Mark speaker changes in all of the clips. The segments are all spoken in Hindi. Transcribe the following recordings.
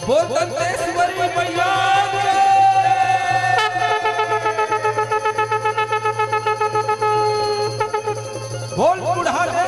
Speaker 1: बोल दंतेश्वरी मैया बोल बुढ़ाने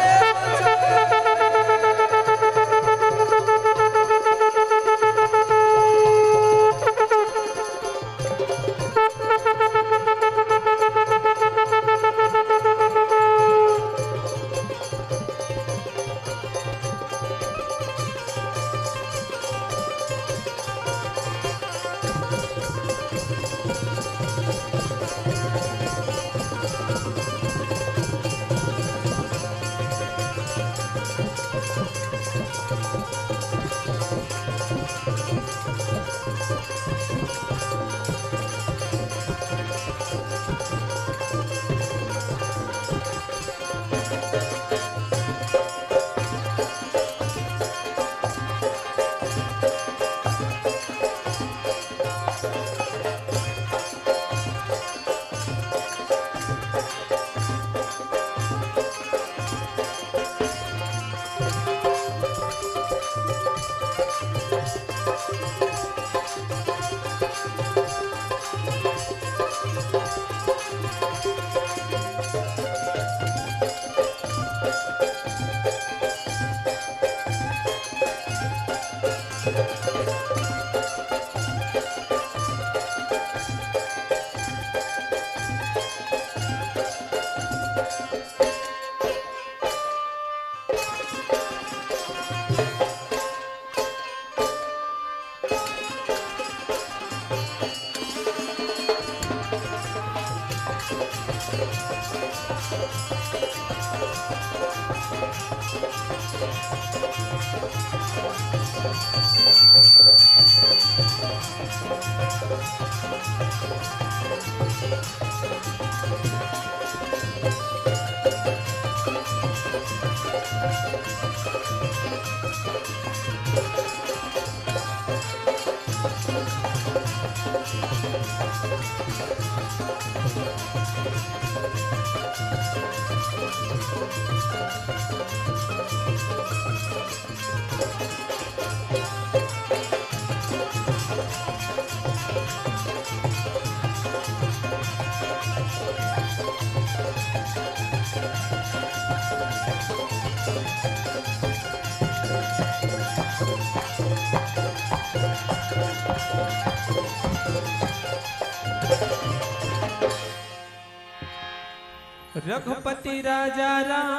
Speaker 1: रघुपति राजा रामचंद्र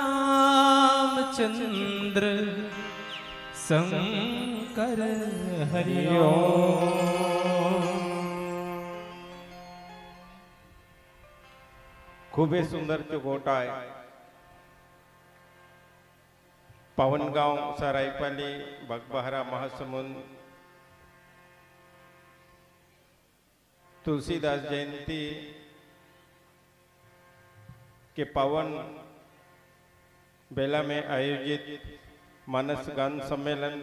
Speaker 1: शंकर हरिओ।
Speaker 2: खूबे सुंदर चुगोटा है पवनगांव सरायपाली बगबहरा महासमुंद तुलसीदास जयंती के पावन बेला में आयोजित मानस गान सम्मेलन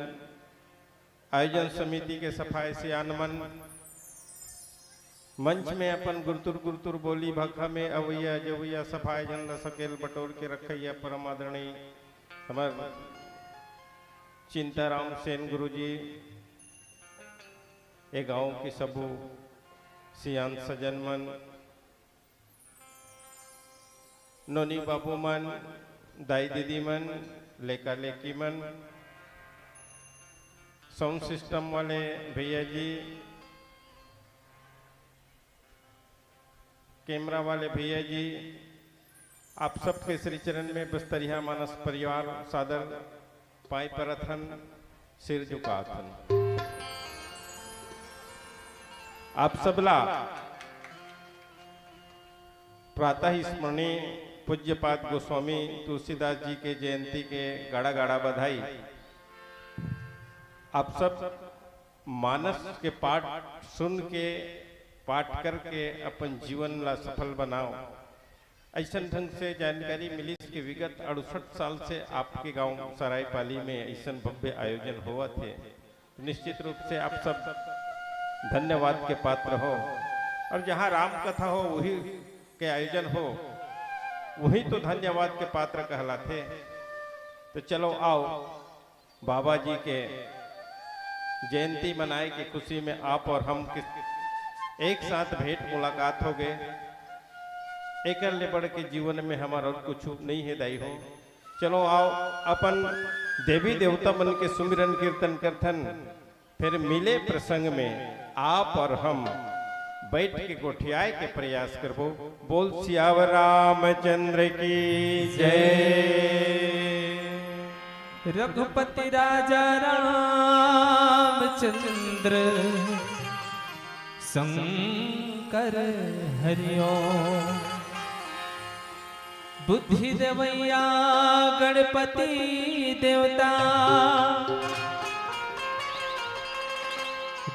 Speaker 2: आयोजन समिति के सफाई से आनमन मंच में अपन गुरतुर गुरतुर बोली भाखा में अवैया जवैया सफाई जन सकेल बटोर के रखैया परम आदरणीय हमार चिंताराम सेन गुरुजी ए गांव की सबू सियान सजन मन नोनी बाबू मन दाई दीदी मन लेका लेकी मन साउंड सिस्टम वाले भैया जी कैमरा वाले भैया जी आप सबके श्री चरण में बस्तरिया मानस परिवार सादर पाई परथन सिर झुकाथन। आप सबला प्रातः स्मरणीय पूज्यपाद गोस्वामी तुलसीदास जी के जयंती के गाड़ा गाड़ा बधाई। आप सब मानस के पाठ सुन के पाठ करके अपन जीवन ला सफल बनाओ ऐसा ढंग से जानकारी मिली कि विगत 68 साल से आपके गांव सरायपाली में ऐसा भव्य आयोजन हुआ थे। निश्चित रूप से आप सब धन्यवाद के पात्र हो और जहां राम कथा हो वही के आयोजन हो वही तो धन्यवाद के पात्र कहलाते। तो चलो आओ बाबा जी के जयंती मनाए की खुशी में आप और हम एक साथ भेंट मुलाकात हो गए। एक ले बढ़ के जीवन में हमारा और कुछ नहीं है दाई हो। चलो आओ अपन देवी देवता मन के सुमिरन कीर्तन करथन, फिर मिले प्रसंग में आप और हम बैठ के गोठियाए के प्रयास करबो। बोल सियावर रामचंद्र की जय।
Speaker 1: रघुपति राजा रामचंद्र शंकर हरिओ। बुद्धि देवैया गणपति देवता,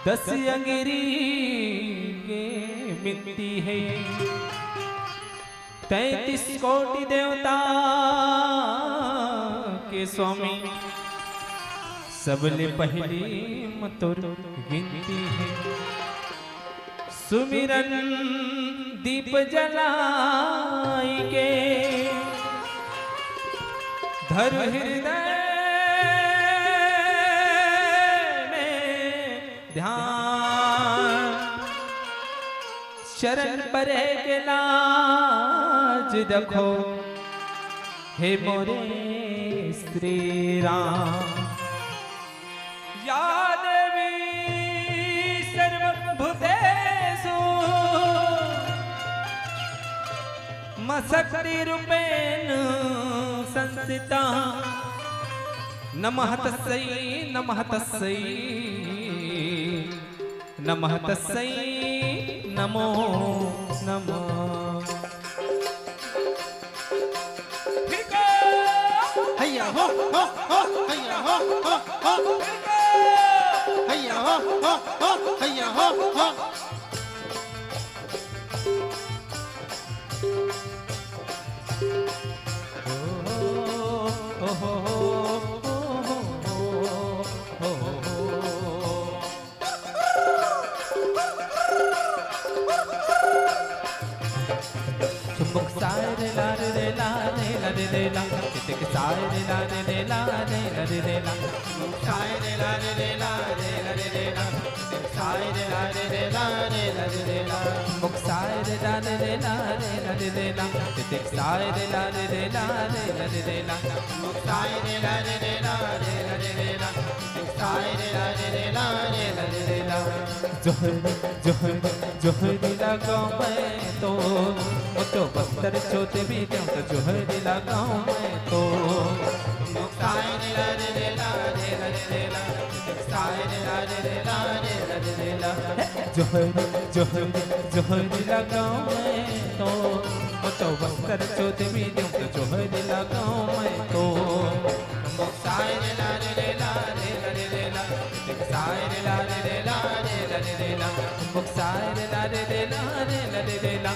Speaker 1: दस अंगिरी के मिनती है। 33 कोटि देवता के स्वामी, सबले पहली मतुर गिनती है। सुमिरन दीप जलाई के धर हृदय में ध्यान। शरण परे के लाज रखो हे मोरे श्री राम। या देवी सर्वभूतेषु मशक्ति रूपेण संस्थिता। नमः तस्यै नमः तस्यै नमः तस्यै नमो नमः।
Speaker 3: हैया हो हैया हो हैया हो हैया हो।
Speaker 1: चुम्बक सारे ला रे ला रे ला रे ला, चितक सारे ला रे ला रे ला रे ला, सारे ला रे ला रे ला रे ला, सारे ला रे ला रे ला रे ला, चुम्बक सारे ला रे ला रे ला रे ला, चितक सारे ला रे ला रे ला रे ला, चुम्बक सारे ला रे ला रे ला रे ला, सारे ला रे ला रे ला रे ला। जोहर जोहर जोहरी लगाऊं मैं तो, तो बस्तर छोटे भी जाऊं तो जोहरी लगाऊं मैं तो। सारे ला रे ला रे ला रे ला, सारे ला रे ला रे ला रे ला। जोहरी जोहरी जोहरी लगाऊं मैं तो, तो बस्तर छोटे भी जाऊं तो जोहरी लगाऊं मैं तो। सारे ला रे ला रे ला रे ला, सारे ला रे ला रे ला रे ला, सारे ला रे ला रे ला रे ला,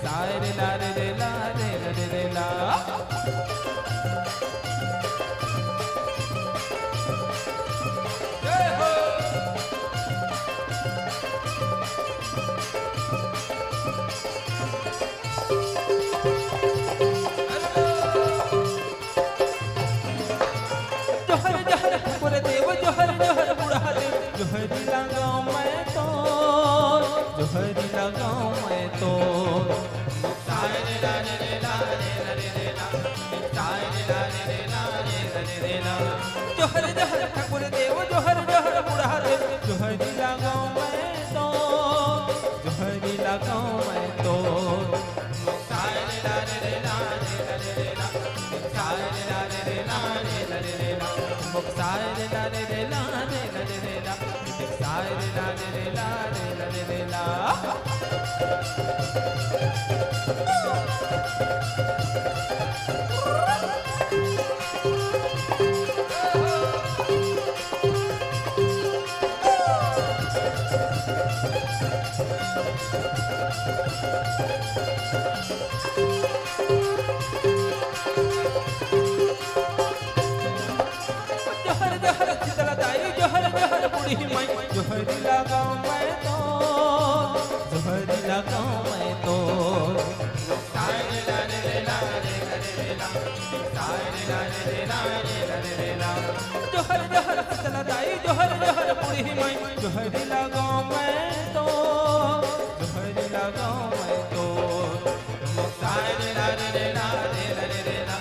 Speaker 1: सारे ला रे ला रे ला रे ला। जोहर जोहर ठाकुर देव, जोहर जोहर बुढ़ा देव, जोहरी लगाऊं मैं तो, जोहरी लगाऊं मैं तो। सारे ला रे ला रे ला रे ला, सारे ला रे ला रे ला रे ला। जोहर जोहर ठाकुर देव, जोहर जोहर बुढ़ा देव, जोहरी लगाऊं मैं तो, जोहरी लगाऊं मैं तो। सारे ला रे ला रे ला, सारे ला रे ला रे ला, सारे ला रे ला रे ला, सारे ला रे ला रे ला। जोहर जोहर शीतला दाई, जोहर जोहर बूढ़ी माई, जोहरी लगाऊं मैं तो, जोहरी लगाऊं मैं तो। सारे ला रे ला रे ला रे जोहर जोहर शीतला दाई जोहर जोहर बूढ़ी माई जोहरी लगाओ मैं तो जोहरी लगाओ मैं तो साय रे ला रे ला रे ला रे ला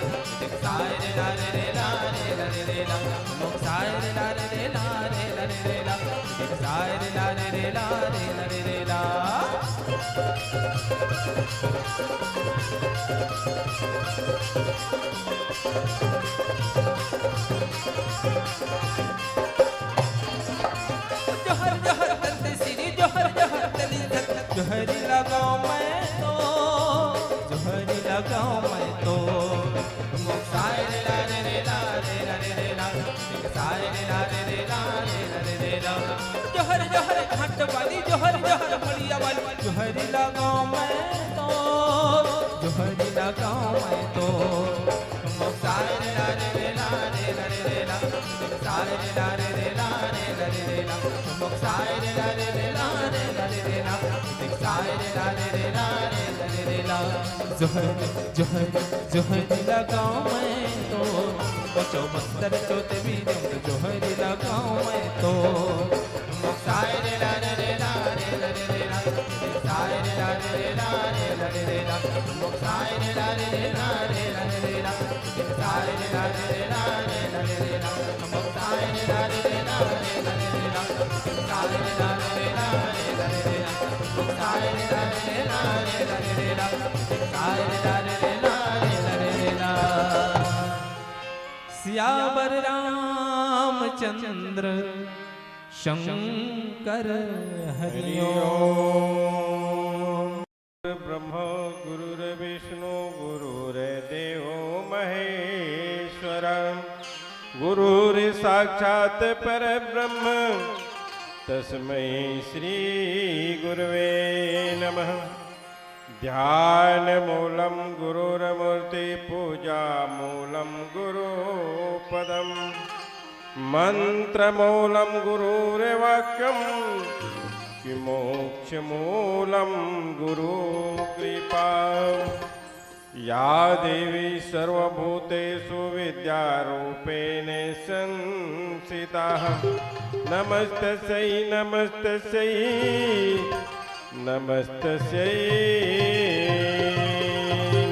Speaker 1: साय रे ला रे ला रे ला रे ला साय रे ला रे ला रे ला रे ला साय रे ला रे ला रे ला रे ला जोहर जोहर तंते सिरी जोहर जोहर तली जोहरी लगाओ मैं तो जोहरी लगाओ मैं तो साय रे ला रे ला रे ला रे ला साय रे ला रे ला रे ला जोहर जोहर घाट वाली जोहर जोहर बढ़िया वाली जोहरी लगाओ मैं तो जोहरी लगाओ मैं तो साय रे ला रे ला रे ला साय रे ला रे ला रे ला साय रे ला रे ला रे ला साय रे ला रे ला रे ला जोहर जोहर जोहरी लगाओ मैं तो बचो मस्तर चोते भी जोहरी लगाओ मैं तो साय रे ला रे ला रे ला साय रे ला रे ला रे ला साय रे ला रे ला रे ला साय रे ला रे ला रे ला साय रे ला रे ला रे ला साय रे ला रे ला रे ला साय रे ला रे ला रे ला साय रे ला रे ला रे ला सियावर रामचंद्र शंकर हरिओम
Speaker 2: ब्रह्म गुरुर्विष्णु गुरुर्देवो महेश्वर गुरुर्साक्षात् परब्रह्म तस्मै श्री गुरवे नमः। ध्यान मूलं गुरुर्मूर्ति पूजा मूलं गुरुपदम मंत्रमूलं गुरुर्वाक्यं मोक्षमूलं गुरुकृपा। या देवी सर्वभूतेषु विद्यारूपेण संस्थिता नमस्तस्यै नमस्तस्यै नमस्तस्यै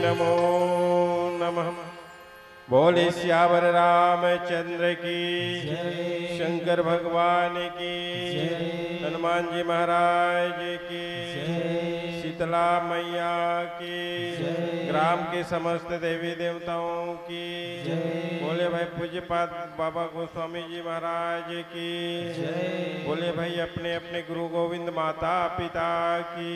Speaker 2: नमो नमः। बोले श्यावर रामचंद्र की शंकर भगवान की हनुमान जी महाराज की शीतला मैया की ग्राम के समस्त देवी देवताओं की बोले भाई पूज्यपाद बाबा गोस्वामी जी महाराज की बोले भाई अपने अपने गुरु गोविंद माता पिता की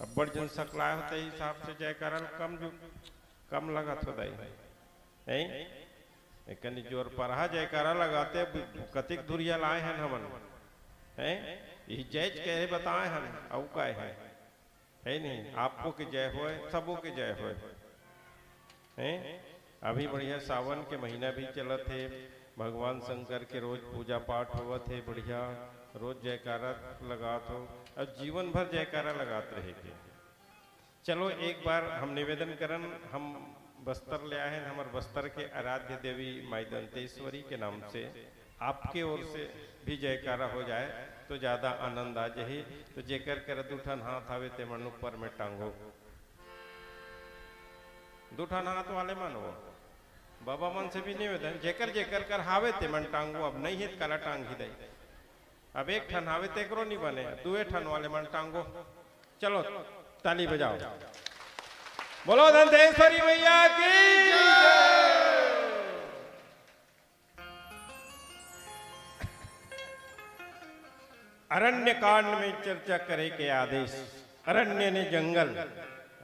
Speaker 2: अब बड़ जन सकला होते हिसाब से जयकारा कम लगत होता है कनी जोर पर जयकारा लगाते कतिक धुरिया लाए हैं हमन हैं ये जय कहे बताए हैं औ का है नहीं आपको के जय होए सबों के जय होए हैं। अभी बढ़िया सावन के महीना भी चलत है भगवान शंकर के रोज पूजा पाठ होवत है बढ़िया रोज जयकारा लगात हो और जीवन भर जयकारा लगात रहे के। चलो एक बार हम निवेदन करन हम बस्तर ले आए हैं हमारे बस्तर के आराध्य देवी माई दंतेश्वरी के नाम से आपके ओर से भी जयकारा हो जाए तो ज्यादा आनंद आ जाए। तो जेकर कर दूठन हाथ आवे ते मन ऊपर में टांगो दूठन हाथ वाले मानो बाबा मन से भी निवेदन जेकर जेकर कर हावे ते मन टांगो अब नहीं है कला टांग ही दे अब एक ठन हावे ते करो नहीं बने दुए ठन वाले मन टांगो। चलो ताली बजाओ बोलो दंतेश्वरी मैया की अरण्य कांड में चर्चा करे के आदेश अरण्य ने जंगल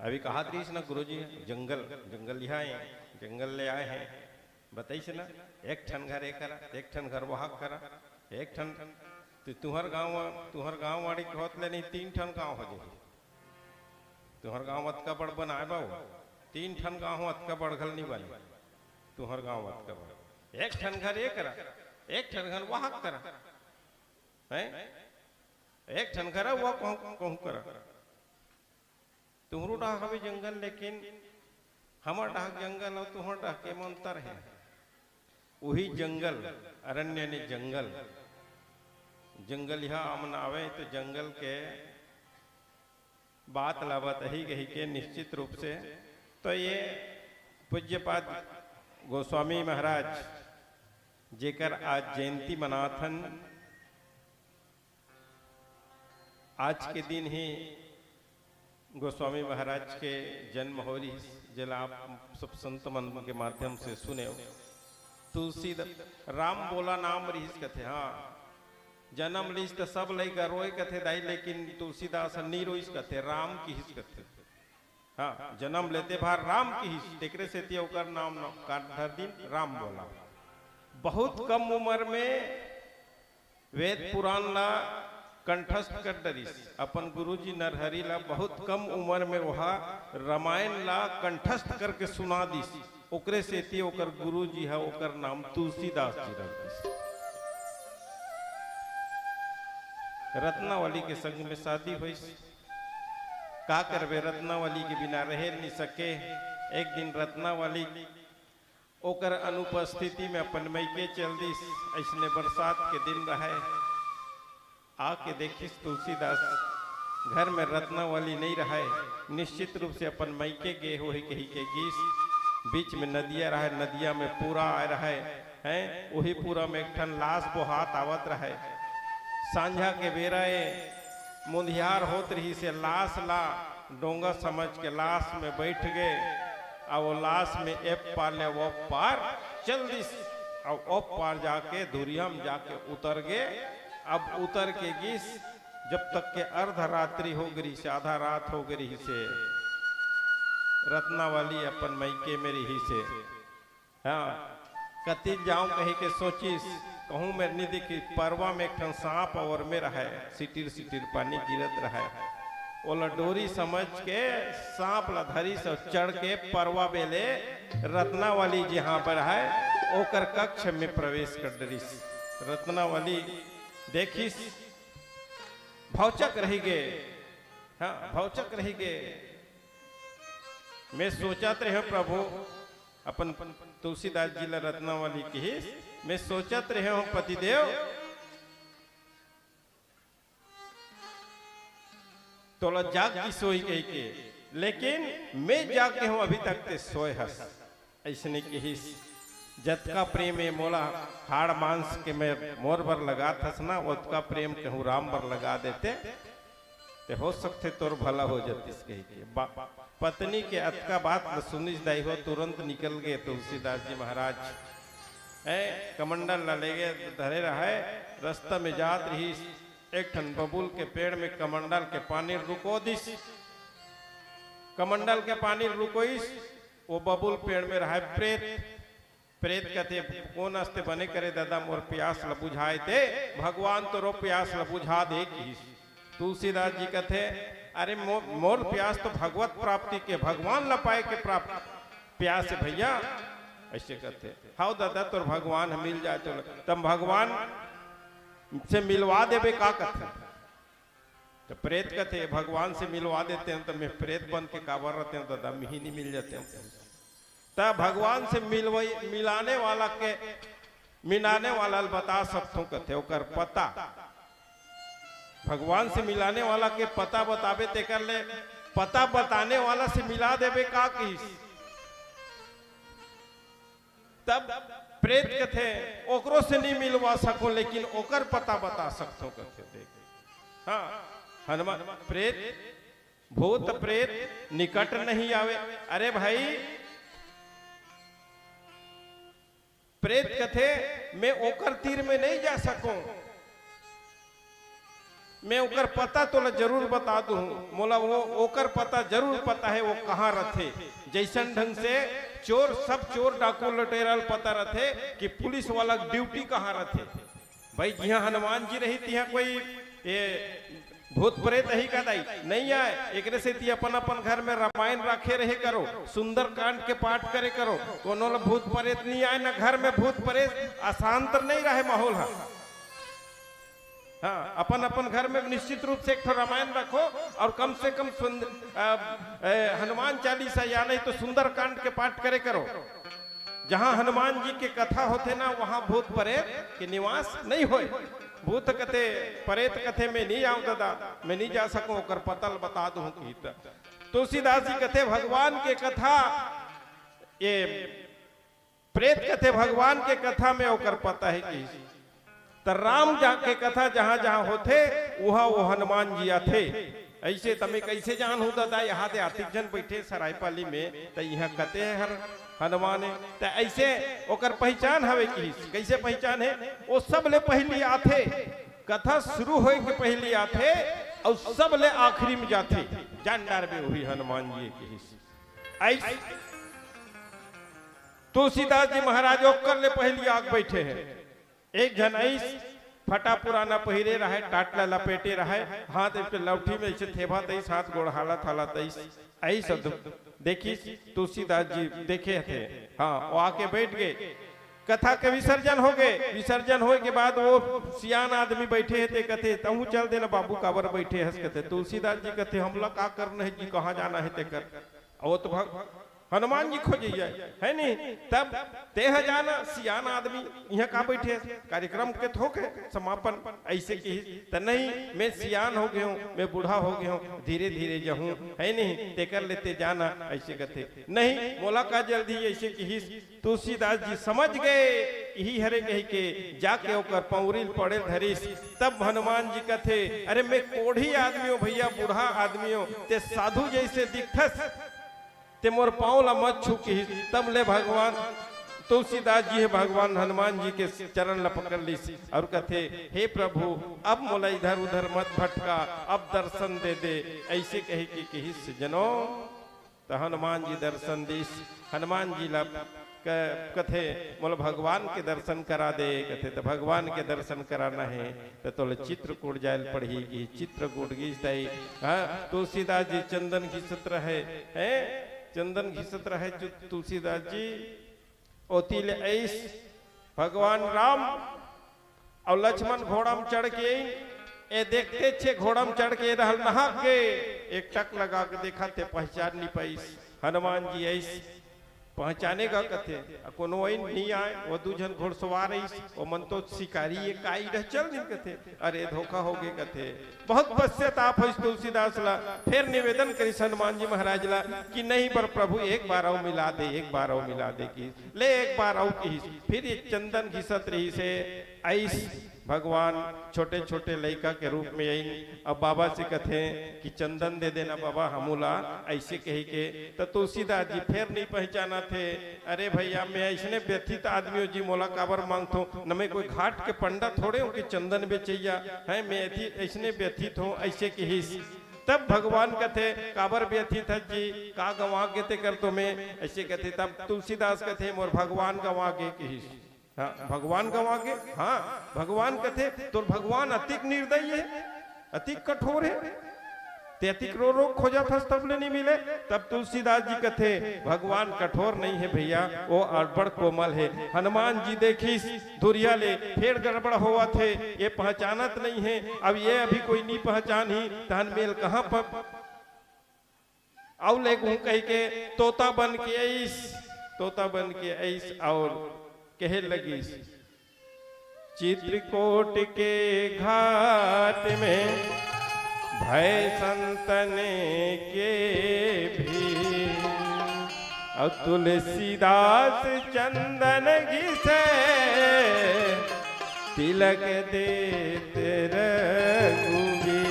Speaker 2: अभी कहा तीस ना गुरुजी जंगल जंगल यहाँ जंगल ले आए हैं बताइए ना एक ठन घर एक करा एक ठन घर वहां करा एक ठन तो तुहर गांव वाड़ी होत ले नहीं तीन ठन गांव हो जाए तुहर गांव अतका बड़ बनाए बाबू तीन ठन गांव अतका बड़ घर नहीं बने तुहर गांव अतका बड़ एक ठन घर एक करा एक ठन घर वहां करा है एक ठन करा वो कहूं करा तुम्हारो डाह हवे जंगल लेकिन हमार डाह जंगल और तुम्हार डाह के अंतर है। वही जंगल अरण्य ने जंगल जंगल यहाँ अमन आवे तो जंगल के बात लावत ही कही के निश्चित रूप से। तो ये पूज्यपाद गोस्वामी महाराज जेकर आज जयंती मनाथन, आज के दिन ही गोस्वामी महाराज के जन्म हो रही, जला आप सब संत मन के माध्यम से सुने। तुलसी राम बोला नाम रहीस कथे, हाँ जन्म लीस तो सब लइका रोए कथे दाई, लेकिन तुलसीदास नी रोइस कथे, राम की हिस कथे। हाँ जन्म लेते भार राम की हिस, टेकरे से तिया ओकर नाम धर दिन राम बोला। बहुत कम उम्र में वेद पुराण ला कंठस्थ कर डरिस। अपन गुरुजी नरहरि ला बहुत कम उम्र में वहा रामायण ला कंठस्थ करके सुना दिस। ओकरे से ती ओकर गुरुजी है, ओकर नाम तुलसीदास जी रख दिस। रत्नावली के संग में शादी हुई, का करबे रत्नावली के बिना रह नहीं सके। एक दिन रत्नावली ओकर अनुपस्थिति में अपन मैके चल दिस। ऐसने बरसात के दिन रहे, आके देखिस तुलसीदास घर में रत्नावली नहीं रहे। निश्चित रूप से अपन मैके गे हो कही के गीस। बीच में नदिया रहे, नदिया में पूरा आ रहे हैं, वही पूरा में एक ठन लाश बोहात आवत रहे। सांझा के बेराए मुंधियार होत रही से लाश ला डोंगा समझ के लाश में बैठ गए। और वो लाश में एक पार ले वो पार चल दिस, और वो पार जाके धुरिया में जाके उतर गए। अब उतर के गिस जब तक के अर्धरात्रि हो गई से, आधा रात हो गई से, रत्नावली अपन मैके में रही से। हाँ कति जाऊं कही के सोचिस, कहूँ मैं नहीं देखी परवा में एक सांप और में रहा, सिटिर सिटिर पानी गिरत रहा। ओला डोरी समझ के सांप ला धरी से चढ़ के परवा बेले रत्नावली जहाँ पर है ओकर कक्ष में प्रवेश कर डरिस। रत्नावली देखिस भौचक रही गे, हाँ भौचक रही गे। मैं सोचत रहे प्रभु अपन तुलसीदास जी ला रत्नावली की, मैं सोचत रहे हूं पतिदेव तोला जाग की सोई कही के, लेकिन मैं जाके हूं अभी तक ते सोए हस। ऐसने की जतका प्रेम है मोला हाड़ मांस के मैं मोर बर लगा थस ना, उतका प्रेम कहूँ राम बर लगा देते ते हो सकते तोर भला हो जातीस कही के। पत्नी के अतका बात न सुनिस दाई हो, तुरंत निकल गए तुलसीदास जी महाराज। कमंडल ले गए धरे रहे, रास्ता में जात रही एक ठन बबूल के पेड़ में कमंडल के पानी रुको दिस। कमंडल के पानी रुकोइस, वो बबूल पेड़ में रहा प्रेत। प्रेत कहते कौन अस्ते बने करे दादा मोर प्यास ल बुझाए थे, भगवान तो रो प्यास ल बुझा दे। तुलसीदास जी कहते अरे मोर प्यास तो भगवत प्राप्ति के, भगवान ल पाए के प्राप्त प्यास है भैया। ऐसे कहते हाउ दादा तोर भगवान मिल जाए तो तब भगवान से मिलवा देवे का कहते। तो प्रेत कहते भगवान से मिलवा देते हैं तो मैं प्रेत बन के काबर रहते हैं दादा, मिही नहीं मिल जाते हैं। तब भगवान से मिलाने वाला के मिलाने वाला बता सकते कहते ओकर पता। भगवान से मिलाने वाला के पता बताबे ते कर ले, पता बताने वाला से मिला देवे का की। तब प्रेत कथे ओकरो से नहीं मिलवा सको, लेकिन ओकर पता बता सकते कहते। देख हाँ हनुमान प्रेत भूत प्रेत निकट नहीं आवे। अरे भाई प्रेत कथे मैं ओकर तीर में नहीं जा सकूं, मैं ओकर पता तो जरूर बता दूं। मोला वो ओकर पता जरूर पता है वो कहाँ रथे। जैसन ढंग से चोर सब चोर डाकू लुटेरल पता रथे कि पुलिस वाला ड्यूटी कहाँ रथे। भाई जिहाँ हनुमान जी रही तिहाँ कोई ये भूत प्रेत ही का दाई नहीं आए। एक से ती अपन अपन घर में रामायण रखे रहे करो, सुंदर कांड के पाठ करे करो। कोनो भूत प्रेत नहीं आए ना घर में भूत प्रेत, अशांत नहीं रहे माहौल। हाँ, अपन अपन घर में निश्चित रूप से एक ठो रामायण रखो और कम से कम हनुमान चालीसा या नहीं तो सुंदर कांड के पाठ करे करो। जहां हनुमान जी के कथा होते ना वहां भूत प्रेत के निवास नहीं होए। भूत कथे प्रेत कथे में नहीं आऊं दादा, मैं नहीं जा सकूं ओकर पतल बता दूं की। तुलसीदास जी कथे भगवान के कथा, ये प्रेत कथे भगवान के कथा में ओकर पता है कि तो राम के कथा जहां जहां होते वहां वो हनुमान जी आते। ऐसे तमें कैसे जान हो दादा, यहाँ दे आतिक जन बैठे सरायपाली में तो यहाँ कते हैं हर हनुमान है। तो ऐसे ओकर पहचान हवे की कैसे पहचान है, वो सब ले पहली आते, कथा शुरू होए के पहली आते और सब ले आखिरी में जाते। जानदार भी हुई हनुमान जी की ऐसे। तुलसीदास जी महाराज ओकर ले पहली आग बैठे हैं। एक जन ऐस फटा पुराना पहिरे रहे, टाटला लपेटे रहे, हाथ पे लौठी में ऐसे थेभा तैस, हाथ गोड़ हालत हालत ऐस देखी तुलसीदास जी देखे थे। हाँ, वो आके बैठ गए। कथा के विसर्जन हो गए। विसर्जन होए के बाद वो सियान आदमी बैठे है, कथे तहु चल देना बाबू काबर बैठे हंस कहते। तुलसीदास जी कहते हमला का करना है जी, कहाँ जाना है ते कर। वो तो हनुमान जी खोजिए है नहीं, तब तेह जाना सियान आदमी यहाँ का बैठे कार्यक्रम के थोके समापन ऐसे की तो नहीं, मैं सियान हो गया हूँ, मैं बूढ़ा हो गया हूँ, धीरे धीरे जाऊँ है नहीं, ते कर लेते जाना ऐसे कहते नहीं, मोला का जल्दी ऐसे की। तुलसीदास जी समझ गए यही हरे कही के जाके ओकर पौरिल पड़े धरीस। तब हनुमान जी कहते अरे मैं कोढ़ी आदमी हूँ भैया, बूढ़ा आदमी हूँ, ते साधु जैसे दिखस ते मोर पाँव ला मत छूकी। तब ले भगवान तुलसीदास जी है भगवान हनुमान जी के चरण ला पकड़ ली और कहते हे प्रभु अब मोला इधर उधर मत भटका, अब दर्शन दे दे। ऐसे कहे कि जनो तो हनुमान जी दर्शन दीस। हनुमान जी ला कथे मोला भगवान के दर्शन करा दे। कथे तो भगवान के दर्शन कराना है तो तोले चित्रकूट जायल पड़ेगी। चित्रकूट गई। हाँ, तुलसीदास जी चंदन घिसत रहे हैं, चंदन घिसत रहे तुलसीदास जी। ओतिल ऐस भगवान राम और लक्ष्मण घोड़ा में चढ़ के ए देखते छे घोड़ा में चढ़ के रहल नहा के एक टक लगा के देखा ते पहचान नहीं पाइस। हनुमान जी ऐस पहचाने का कथे कोनो वही नहीं आए। वो दूजन घोड़सवार वो मन तो शिकारी ये काई रह चल नहीं कथे। अरे धोखा हो गए कथे। बहुत पश्चाताप है तुलसीदास ला। फिर निवेदन करी हनुमान जी महाराज ला कि नहीं पर प्रभु एक बार आओ मिला दे, एक बार आओ मिला दे की ले एक बार आओ की। फिर ये चंदन घिसत रही से ऐस भगवान छोटे छोटे लड़का के रूप में आई। अब बाबा से कथे कि चंदन दे देना बाबा हमूला ऐसे कही के। तो तुलसीदास जी फिर नहीं पहचाना थे। अरे भैया मैं ऐसने व्यथित आदमी हो जी, मोला काबर मांगतो न मैं कोई घाट के पंडा थोड़े हूँ कि चंदन बेचैया है, मैं ऐसने व्यथित हूँ ऐसे कही। तब भगवान कहते काबर व्यथित है जी, का गंवा के कर तो मैं ऐसे कहते। तब तुलसीदास कहते मोर भगवान गंवा के कही। हाँ, भगवान गंवा के। हाँ, भगवान कहते तो भगवान अतिक निर्दयी है, अतिक कठोर है, ते अतिक रो रो खोजा था तब ले नहीं मिले। तब तुलसीदास जी कहते भगवान कठोर नहीं है भैया, वो अड़बड़ कोमल है। हनुमान जी देखी धुरिया ले फिर गड़बड़ हुआ थे, ये पहचानत नहीं है। अब ये अभी कोई नहीं पहचान ही तहन मेल कहाँ पर आओ ले कह के तोता बन के ऐस, तोता बन के ऐस और कहे लगी चित्रकूट के घाट में भय संतन के भी और तुलसीदास चंदन घिसे तिलक देते रघुवीर।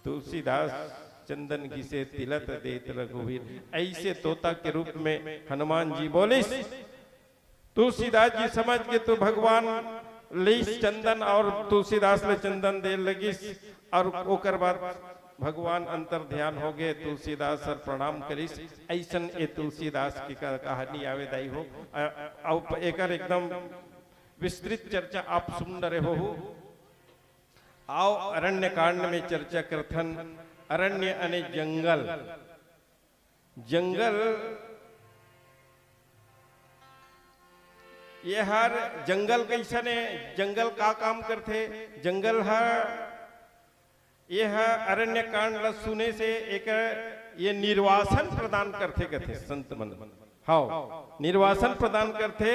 Speaker 2: तुलसीदास चंदन घिसे तिलक देत रघुवीर। ऐसे तोता के रूप में हनुमान जी बोले। तुलसीदास जी समझ के तो भगवान लीस चंदन और तुलसीदास ले चंदन दे लगिस और ओकर बाद भगवान अंतर ध्यान हो गए। तुलसीदास सर प्रणाम करिस। ऐसन ए तुलसीदास की कहानी आवेदाई हो और एकर एकदम विस्तृत चर्चा आप सुन रहे हो। आओ अरण्य कांड में चर्चा करथन। अरण्य अने जंगल। जंगल ये हर जंगल कैसन है, जंगल का काम करते, जंगल हर ये है अरण्य कांड ला सुने से एक ये निर्वासन प्रदान करते कथे संत मन। हाँ, निर्वासन प्रदान करते,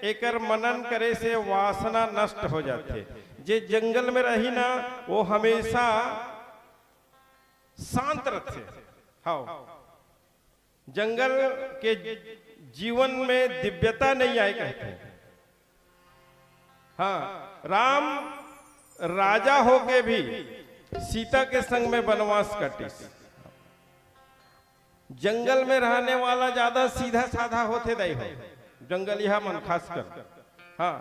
Speaker 2: एकर मनन करे से वासना नष्ट हो जाते। जे जंगल में रही ना वो हमेशा शांत रहते। हाँ, जंगल के जीवन में दिव्यता नहीं आए कहते। हाँ, राम राजा होके भी सीता के संग में वनवास कटी। जंगल में रहने वाला ज्यादा सीधा साधा होते दई हो, जंगल यह मन खास कर। हाँ,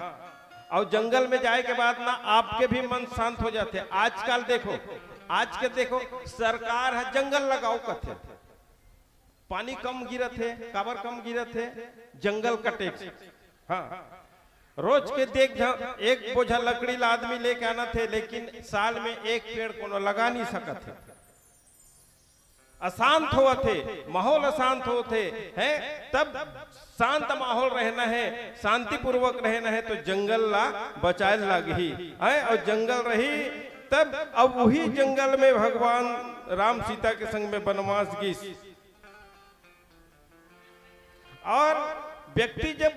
Speaker 2: और जंगल में जाए के बाद ना आपके भी मन शांत हो जाते। आजकल देखो, आज के देखो सरकार है जंगल लगाओ कथे, पानी कम गिरत है, काबर कम गिरत है, जंगल कटे। हाँ, रोज के देख एक बोझा लकड़ी ला आदमी लेके आना थे, लेकिन साल में एक पेड़ कोनो लगा नहीं सकत है। अशांत हुआ थे, माहौल अशांत होते हैं, तब शांत माहौल रहना है, शांति पूर्वक रहना है तो जंगल ला बचाए लगी है। और जंगल रही तब अब वही जंगल में भगवान राम सीता के संग में वनवास गई। और व्यक्ति जब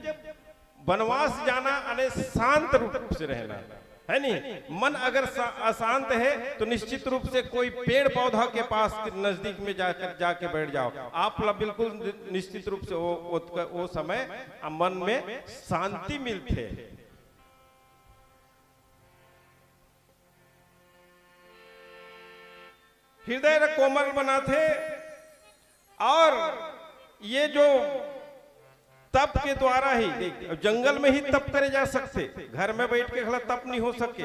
Speaker 2: वनवास जाना अने शांत रूप से रहना है नहीं, मन अगर अशांत है तो निश्चित रूप से कोई पेड़ पौधा के पास नजदीक में जाके बैठ जाओ, आप बिल्कुल निश्चित रूप से वो समय मन में शांति मिलते। हृदय कोमल बनाते। और ये जो तप के द्वारा ही देखिए, जंगल में ही तप करे जा सकते, घर में बैठ के खड़ा तप नहीं हो सके।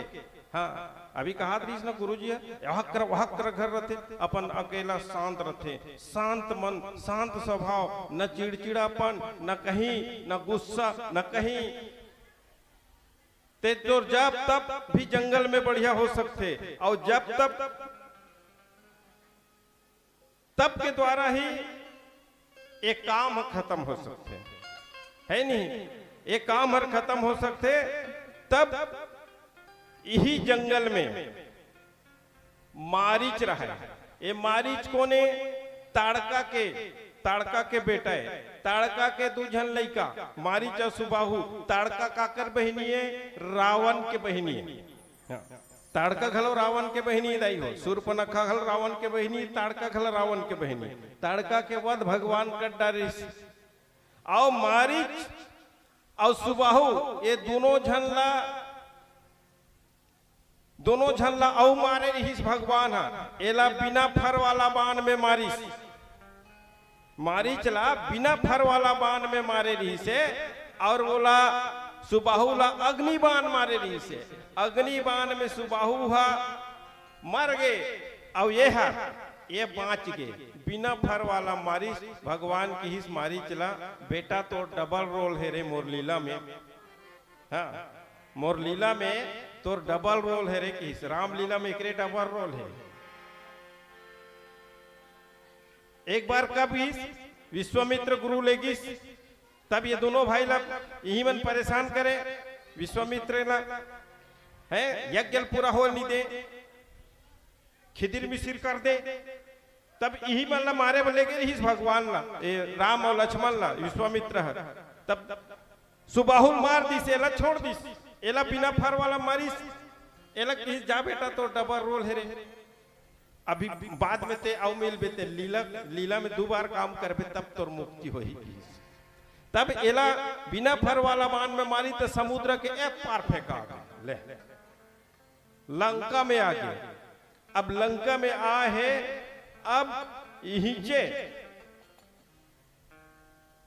Speaker 2: हाँ, अभी कहा ना गुरु जी वहां कर घर रहते, अपन अकेला शांत रहते, शांत मन, शांत स्वभाव, न चिड़चिड़ापन, न कहीं न गुस्सा, न कहीं ते तो जब तब भी जंगल में बढ़िया हो सकते। और जब तप के द्वारा ही एक काम खत्म हो सकते है नहीं, एक काम हर खत्म हो सकते। तब यही जंगल में मारीच रहा है। ये मारीच कोने ताड़का के बेटा है, ताड़का के दूजन लड़का मारीच और सुबाहु। ताड़का काकर बहनी है, रावण के बहनी है। ताड़का खलो रावण के बहनी दाई हो, सूर्पनखा खल रावण के बहनी, ताड़का खल रावण के बहनी। ताड़का के वध भगवान कर डारी। और मारीच और सुबाहु ये दोनों झनला औ मारे रही भगवान है। एला बिना फर वाला बाण में मारीच ला बिना फर वाला बाण में मारे रही से, और बोला सुबाहु ला अग्नि बाण मारे रही से। अग्नि बाण में सुबाहु मर गए और ये बाँच गए। बिना फर वाला मारिच भगवान की हिस मारी चला। बेटा तो डबल रोल है रे मोर लीला में। हाँ, मोर लीला में तो डबल रोल है रे की हिस, राम लीला में एक डबल रोल है। एक बार कब विश्वामित्र गुरु लेगी, तब ये दोनों भाई लोग यही मन परेशान करे। विश्वामित्र है यज्ञ पूरा हो नहीं दे, खिदिर मिसिर कर दे, तब यही मन ला मारे बोले गए भगवान ला, राम और लक्ष्मण ला। विश्वामित्र है तब सुबाहु मार दी, एला छोड़ दी, एला बिना फर वाला मारिस, एला कहीं जा बेटा तो डबल रोल है रे। अभी बाद में ते आओ मिल बेते लीला में 2 बार काम करबे तब तोर मुक्ति होई। तब एला बिना फर वाला बाण में मारी तो समुद्र के एक पार फेंका ले, लंका में आ गए। अब लंका में आ है, अब यहींचे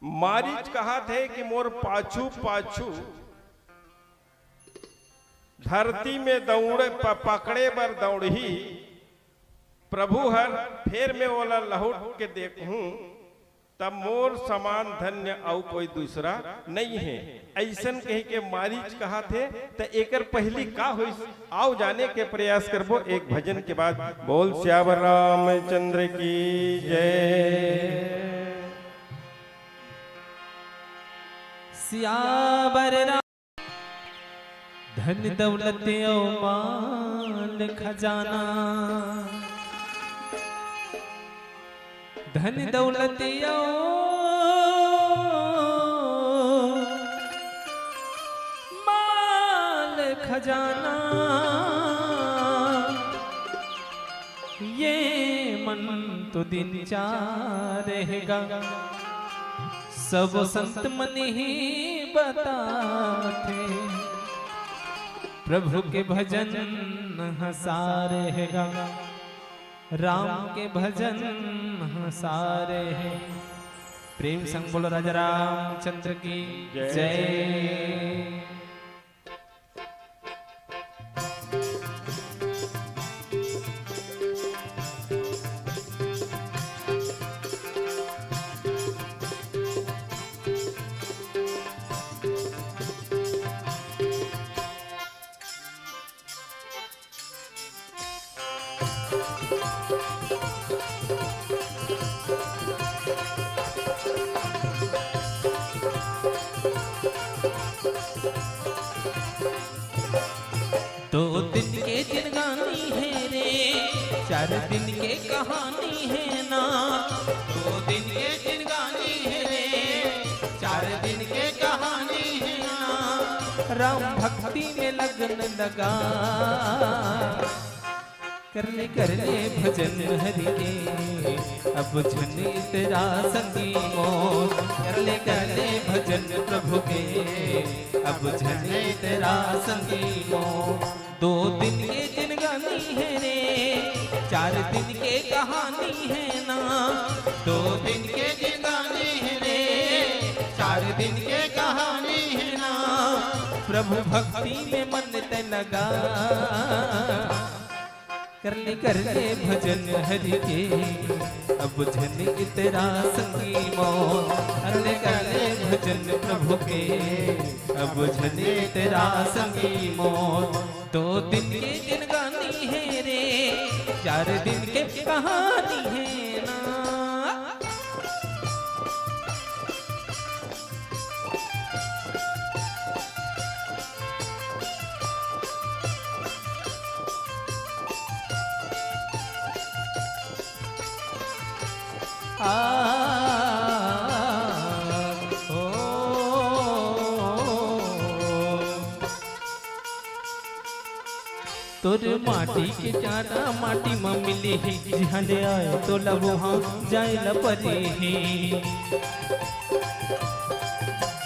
Speaker 2: मारीच कहा थे कि मोर पाछू धरती में दौड़े पकड़े बर दौड़ी। प्रभु हर फेर में ओला लहुट के देखूं, तब मोर समान धन्य और कोई दूसरा नहीं है। ऐसन कही के मारीच कहा थे। तो एकर पहली का हुई आओ जाने के प्रयास करबो एक भजन के बाद। बोल श्यावर रामचंद्र की जय।
Speaker 1: सियावर धन दौलत और माल खजाना, धन दौलत और माल खजाना, ये मन तो दिन चार रहेगा, सब संत मन ही बताते, प्रभु के भजन हसारे रहेगा, राम के भजन हसारे है। प्रेम संग बोलो राजा रामचंद्र की जय। दो दिन के जिनगानी है रे, चार दिन के कहानी है ना। दो दिन के जिनगानी है रे, चार दिन के कहानी है ना। राम भक्ति में लगन लगा, कर ले भजन हरि के, अब झन तेरा संगी मोर। कर ले भजन प्रभु के, अब झन तेरा संगी मोर। दो दिन के जिनगानी है रे, चार दिन के कहानी है ना। दो दिन के जिनगानी है रे, चार दिन के कहानी है ना। प्रभु भक्ति में मन ते लगा, कर ले भजन हरि के, अब झन तेरा संगी मोर। कर ले भजन प्रभु के, अब झन तेरा संगी मोर। दो दिन के जिनगानी है रे, चार दिन के कहानी है ना। तोर माटी के चारा माटी में मिले ही, जहाँ ले आए तो लबो हाँ जाए न परे ही।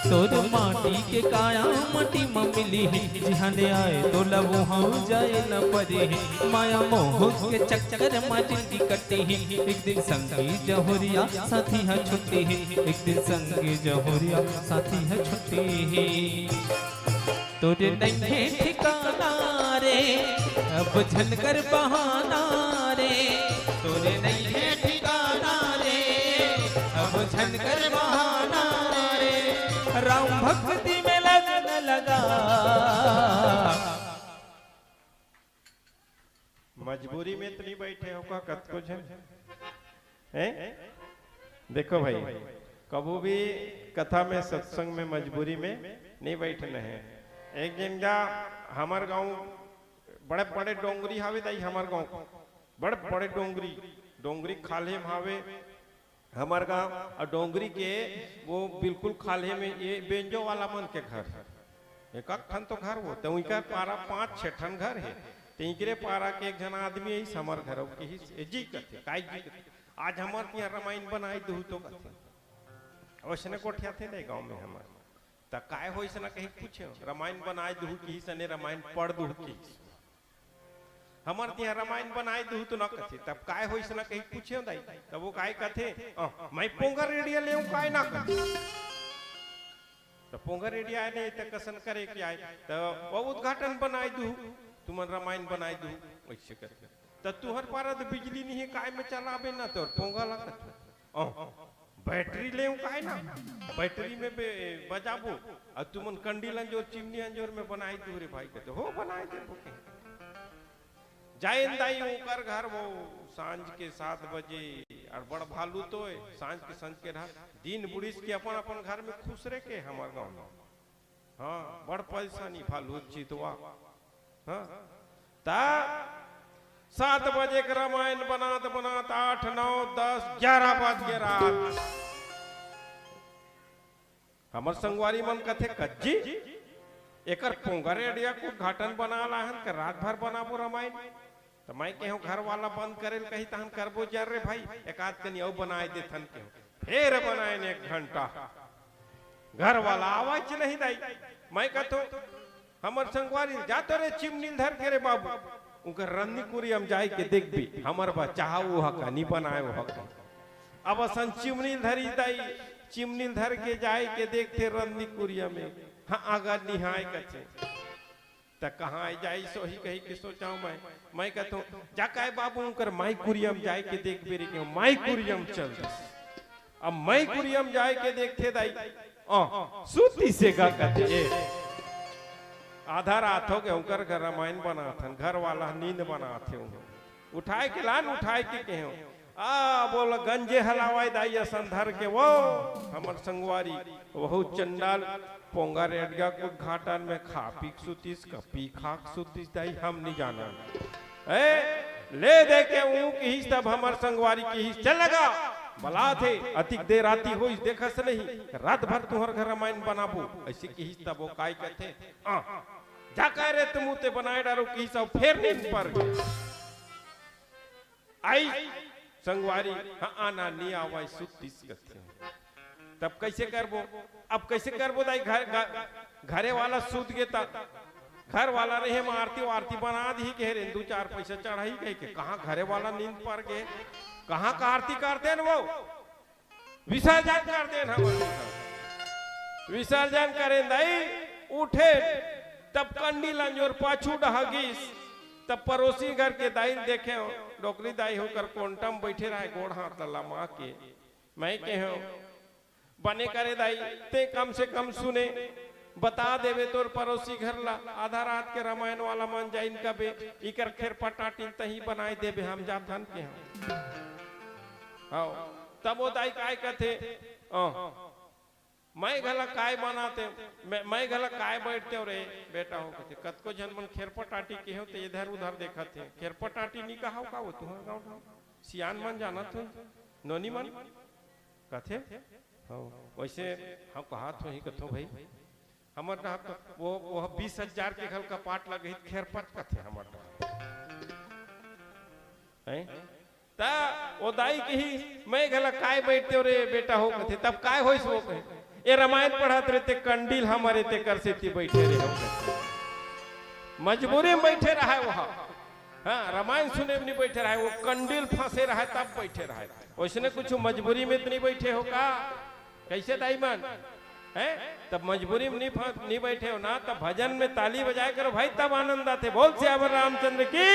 Speaker 1: तोर माटी के काया माटी में मिली ही, जहाँ ले आए तो लबो हाँ जाए न परे ही। माया मोह के चक्कर में जिंदगी कटे ही, एक दिन संगी जहोरिया साथी है छुट्टी ही। एक दिन संगी जहोरिया साथी है छुट्टी ही। तोरे नहीं ठिकाना रे, अब झनकर बहाना रे। तोरे नहीं है ठिकाना रे, अब झनकर बहाना रे। राम भक्ति में लगन लगा,
Speaker 2: मजबूरी में तो नहीं बैठे हो का कत को झन हैं? देखो भाई, कबू भी कथा में सत्संग में मजबूरी में नहीं बैठना है। एक दिन जा हमार गांव बड़े बड़े डोंगरी हावे दाई, हमार गांव बड़े बड़े डोंगरी खाले में हावे हमार गांव। और डोंगरी के वो बिल्कुल खाले में ये बेंजो वाला मन के घर, एक ठन तो घर वो तो उनका पारा 5-6 ठन घर है। तीसरे पारा के एक जन आदमी है हमार घर के ही जी करते काई जी करते। आज हमार यहाँ रामायण बनाई दू तो करते वैसने कोठिया थे नहीं गाँव में हमारे। तो काय हो ना कहीं पूछे रामायण बनाए दू की सने रामायण पढ़ दू की हमार यहाँ रामायण बनाए दू तो न कथे। तब काय हो ना कहीं पूछे दाई, तब वो काय कथे मैं पोंगा रेडिया ले काय ना कथे। तो पोंगा रेडिया आए नहीं तो कसन करे कि आए तो वो उद्घाटन बनाए दू, तुम रामायण बनाए दू वैसे करके। तो तुहर पारा तो बिजली नहीं है काय में चलाबे ना तो पोंगा लगा बैटरी ले काय ना बैटरी में बजाबो और तुमन कंडील अंजोर चिमनी अंजोर में बनाई दू रे भाई कहते हो बनाए दे जाए दाई ओकर घर वो सांझ के 7 बजे और बड़ भालू तो सांझ के संझ के रहा दिन बुढ़िस के अपन अपन घर में खुश रह के हमार गाँव में हाँ बड़ परेशानी फालू चितवा हाँ ता 7 बजे के रामायण बनात बनात 8 9 10 11 बज गए रात। हमर संगवारी मन कथे कज्जी एकर पोंगरे अडिया को घाटन बना लाहन के रात भर बनाबो रामायण तो मैं केहू घर वाला बंद करेल कही तहन करबो जर रे भाई एक आध कनी और बनाए दे थन केहू फिर बनाए 1 घंटा घर वाला आवाज नहीं दाई। मैं कहतो हमर संगवारी जातो रे चिमनी धर के रे बाबू उनकर रन्नी कुरी हम जाए के देख भी हमर बा चाहू हक नहीं बनाए वो हक अब सन चिमनी धरी दाई चिमनी धर के जाए के देखते रन्नी कुरिया में हाँ अगर निहाय कथे त कहाँ जाई सो ही कही के सोचाऊं मैं कहता हूँ जाका बाबू उनकर माई कुरियम जाए के देख बेरी के माई कुरियम चल अब माई कुरियम जाए के देखते दाई सूती से गा कथे आधा रात हो गए उनकर घर रामायण बना थन घर वाला नींद बना थे उठाए के लान उठाए के कहो बोल गंजे हलावाई दाई संधर के वो हमर संगवारी वहु चंडाल पोंगा रेडगा को घाटन में खा पी सुतीस का पी खाक सुतीस दाई हम नहीं जाना ले दे के ऊक ही तब हमर संगवारी की ही चल लगा बला थे अतिक देर आती हो देखस नहीं रात भर तुहर घर रामायण बनाबो ऐसे की ही तब वो काय कहते जा कह रे तुम ते बनाए डालो की सब फेर नींद पर आई संगवारी हाँ आना नहीं आवाज सुतीस कथे तब कैसे करबो अब कैसे करबो दाई घरे वाला सूत गेता घर वाला रहे आरती वारती बना दी के रे 2-4 पैसा चढ़ाई गए के कहाँ घरे वाला नींद पर गए कहाँ का आरती करते हैं वो विसर्जन करते हैं हम विसर्जन करें दाई उठे तब कंडी लंजोर पाछू डहागिस तब पड़ोसी घर के दाई देखे डोकरी दाई होकर कोंटम बैठे रहे गोड़ हाथ लमा के मैं कहो बने करे दाई ते कम से कम सुने बता देवे तोर पड़ोसी घर ला आधा रात के रामायण वाला मन जाए इनका बे इकर खेर पटाटी तही बनाए देवे हम जाथन के हाँ तब वो दाई काय कहते मैं गला काय बनाते मैं गला काय बैठते हो रे बेटा हो कहते कतको जन मन खेर पटाटी के हो तो इधर उधर देखते खेर पटाटी नहीं कहा का वो तुम गाँव सियान मन जाना तो नोनी मन कथे वैसे हम कहा तो ही कथो भाई हमर वो 20,000 के घर का पाट लगे खेरपट कथे हमर ता ओ दाई के ही मैं गला काय बैठते रे बेटा हो कथे तब काय होइस वो कहे ए रामायण पढ़त रहते कंडील हमारे ते कर से बैठे रहे हो मजबूरी में बैठे रहा वहां हाँ रामायण सुने में नहीं बैठे रहा वो कंडील फंसे रहा तब बैठे रहा वैसे कुछ मजबूरी में नहीं बैठे हो का कैसे दाई मन है तब मजबूरी में नहीं बैठे हो ना तब भजन में ताली बजाए करो भाई तब आनंद आते बोल श्यावर रामचंद्र की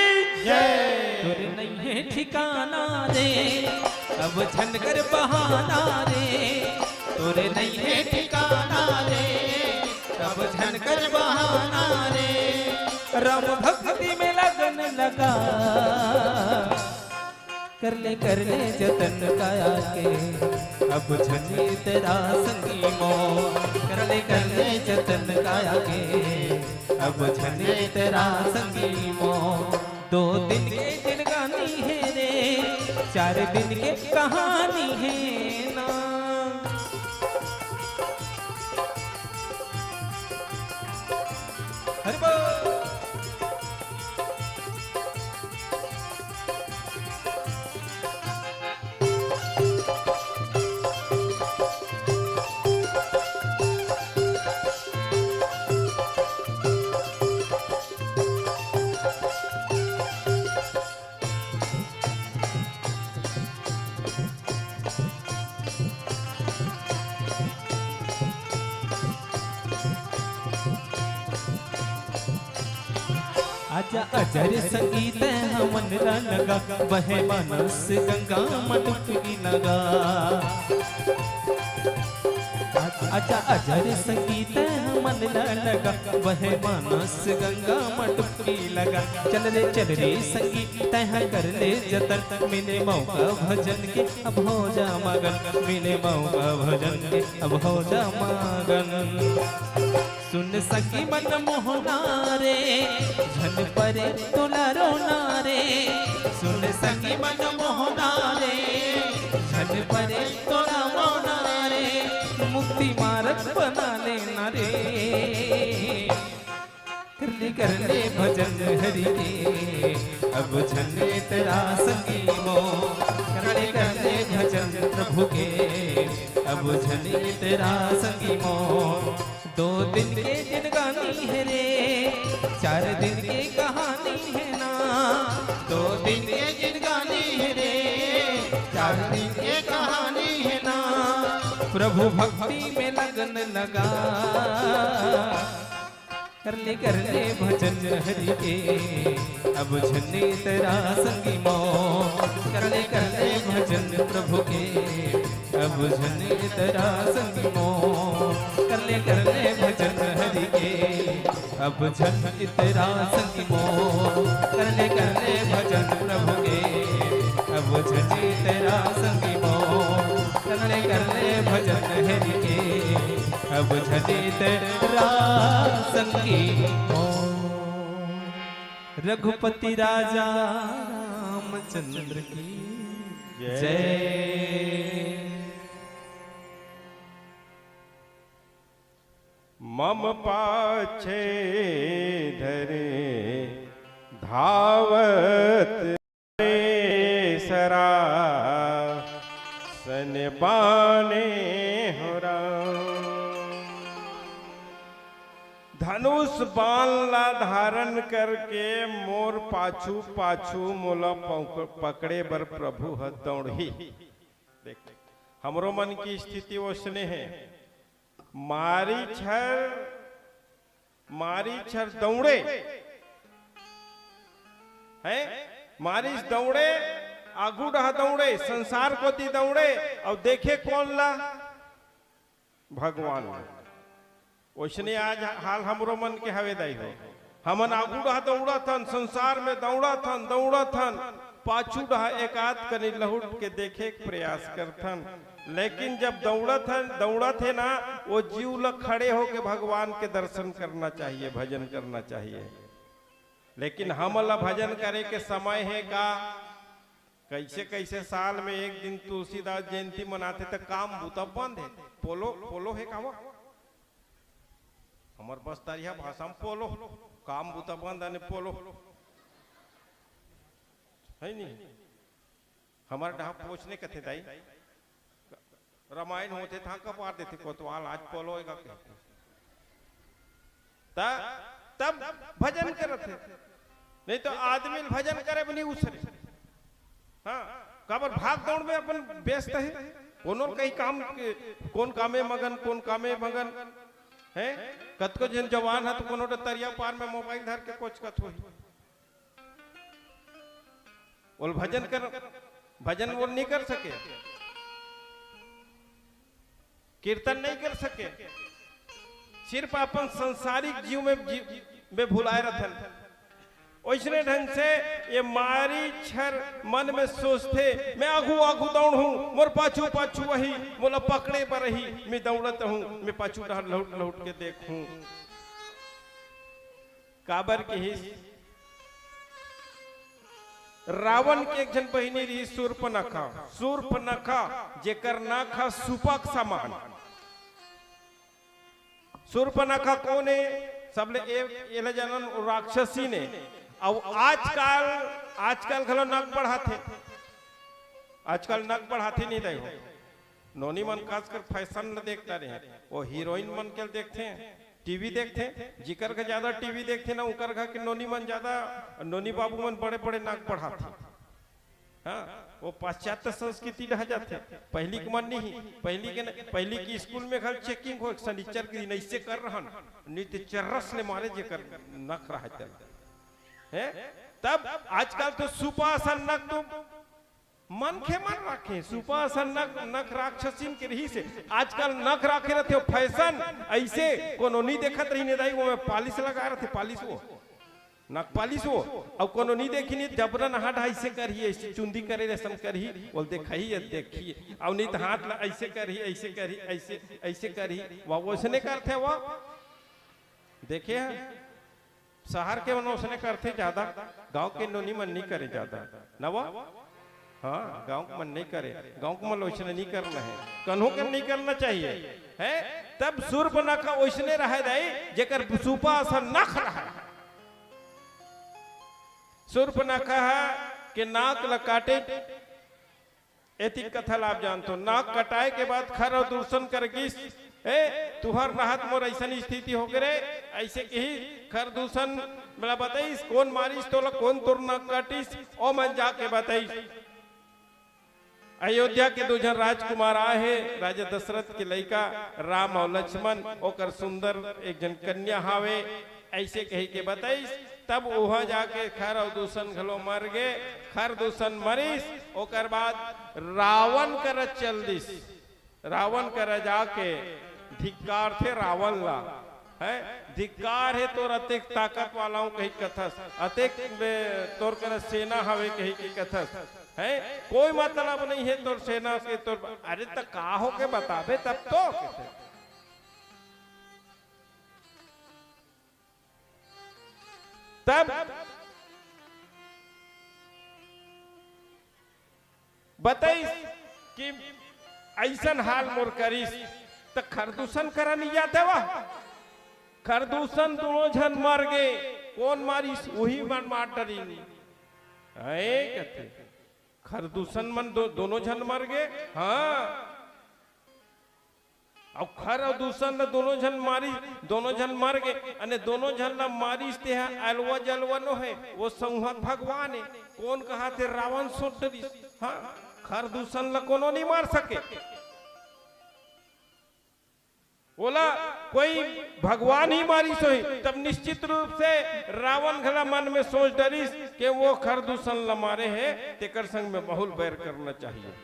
Speaker 2: जय।
Speaker 1: तोरे नहीं है ठिकाना रे अब झन कर बहाना रे तोरे नहीं है ठिकाना रे अब झन कर बहाना रे राम भक्ति में लगन लगा कर ले जतन काया के अब झनी तेरा संगी मो कर ले जतन काया के अब झनी तेरा संगी मो 2 दिन के जिनगानी है रे 4 दिन के कहानी है ना हरि बोल। आजा अजर संगीत हमन लगा वह मानस गंगा मटुकी लगा आजा अजर संगीत हमन लगा वह मानस गंगा मटुकी लगा चल रे संगीत तह कर ले जतन मिले मौका भजन के अब हो जा मगन मिले मौका भजन के अब हो जा मगन। सुन सकी मन मोहना रे झन परे तुला रोना रे सुन सकी मन मोहना रे झन परे तुला रोना रे मुक्ति मार्ग बना लेना रे कर ले भजन हरि के अब झने तेरा संगी मो कर ले भजन प्रभु के अब झने तेरा संगी मो 2 दिन के जिनगानी है रे 4 दिन की कहानी है ना 2 दिन के जिनगानी है रे 4 दिन की कहानी है ना प्रभु भक्ति में लगन लगा कर ले भजन हरि के अब झने तेरा संगी मो कर ले भजन प्रभु के अब झने तेरा संगी मो कर ले भजन हरि के अब झन तेरा संगी मो कर ले भजन प्रभु के अब झने तेरा संगी मो कर ले भजन हरि के अब झने तेरा संगी मो रघुपति राजा रामचंद्र की जय
Speaker 2: मम पाछे धरे धावत सरा सन बाने हो धनुष बाण ला धारण करके मोर पाछू पाछू मोला पकड़े बर प्रभु ह दौड़ी देख हमरो मन की स्थिति उसने है मारी छर दौड़े है मारी दौड़े आगू डहा दौड़े संसार को ती दौड़े और देखे कौन ला भगवान उसने आज हाल हमरो मन के हवेदाई हो हमन आगू डहा दौड़ा थन संसार में दौड़ा थन पाछू डहा एक आध कनी लहुट के देखे के प्रयास करथन लेकिन जब दौड़ा थे ना वो जीव ल खड़े होके भगवान के दर्शन करना चाहिए भजन करना चाहिए लेकिन हम ला भजन करे के समय है का कैसे साल में एक दिन तुलसीदास जयंती मनाते तो काम बूता बंद है पोलो है कावा हमार बस तारिया भाषा में पोलो काम बूता बंद आने पोलो है नहीं हमारे डहा पूछने कथे दाई रामायण होते था कपार देते कोतवाल आज पोलो होगा तब भजन करते नहीं तो आदमी भजन करे बनी उसरे हाँ काबर भाग दौड़ में अपन व्यस्त है कहीं काम कौन कामे मगन है कत को जन जवान है तो कोनो तरिया पार में मोबाइल धर के कोच कत हो बोल भजन वो नहीं कर सके कीर्तन नहीं कर सके सिर्फ अपन सांसारिक जीव में भुलाए रहन वैसने ढंग से ये मारी छर मन में सोचते मैं आगू दौड़ हूं मोर पाछू वही मोला पकड़े पर रही मैं दौड़त हूं मैं पाछू लौट के देखूं काबर के ही रावण के एक जन बहिनी रही शूर्पणखा जेकर नाखा सुपक समान शूर्पणखा कौन है सबले एला जनन राक्षसी ने अब आजकल घलो नक बढ़ाते नहीं देखो नोनी मन खासकर फैशन न देखता रहे वो हीरोइन मन के देखते हैं टीवी देखते हैं जिकर का ज्यादा टीवी देखते ना उकर का कि नोनी मन ज्यादा नोनी बाबू मन बड़े नाक बढ़ाते हाँ वो पाश्चात्य संस्कृति रह जाते पहली के मन नहीं पहली की स्कूल में घर चेकिंग हो शनिचर के दिन ऐसे कर रहा नित्य चर्रस ने मारे जेकर नख रहा है तब आजकल तो सुपासन नक तो मन रखे सुपासन नख राक्षसीन के रही से आजकल नख राखे रहते हो फैशन ऐसे कोनो नहीं देखत रही नहीं वो में पालिश लगा रहे थे पालिश वो नक पालिश हो अब कोनो नहीं देखी नहीं जबरन हाथ ऐसे करी ऐसे चुंदी करे रेशम करी बोल देखिए देखिए अब नहीं तो हाथ ऐसे करी ऐसे करी ऐसे करी वह वैसे करते वो देखे शहर के मनोसने करते ज्यादा, गांव के नोनी मन नहीं करे ज्यादा नवा। हाँ गांव को मन नहीं करे, गांव को मन वैसने नहीं करना है, कन्हों के नहीं करना चाहिए है। तब सूर्पनखा वैसने रहे दाई जेकर सुपा असर नख रहा। सूर्पनखा के नाक ल काटे, एतिक कथा आप जानते हो। नाक कटाए के बाद खर और दूषण कर गिस, तुहर राहत मोर ऐसा स्थिति हो गए, ऐसे के ही खर दूषण मला बताइस कौन मारिस तो कौन तोर नाक काटिस, ओ मन जाके बताइस। अयोध्या के दो जन राजकुमार आए हैं, राजा दशरथ के लड़का राम और लक्ष्मण, ओकर सुंदर एक जन कन्या हावे, ऐसे कही के बताइस। तब वहां जाके खर और दूषण घलो मर गए, खर दूषण मरीस। ओकर बाद रावण कर चल दिस, रावण कर जाके धिक्कार थे रावण ला, है धिक्कार है तोर अतेक ताकत वाला हूं कही कथस, अतेक तोर कर सेना हवे कही की कथस, है कोई मतलब नहीं है तोर सेना के तोर। अरे तक का हो के बताबे तब तो तब बताइस कि ऐसन हाल मोर करीस तो खरदूषण करा नहीं जाते वह। खरदूषण दोनों जन मर गए, कौन मारिस वही मन मार डरी कहते खरदूषण मन दोनों जन मर गए। हाँ और खर और दूषण दोनों जन मारी, दोनों जन मर गए, अने दोनों जन ला मारिस ते अलवा जलवनो है वो संहत भगवान है। कौन कहा थे रावण सोट दी। हाँ खर दूषण ला कोनो नहीं मार सके, बोला कोई भगवान ही मारी सोई। तब निश्चित रूप से रावण घला मन में सोच डरिस कि वो खर दूषण ला मारे है, तेकर संग में बहुल बैर करना चाहिए।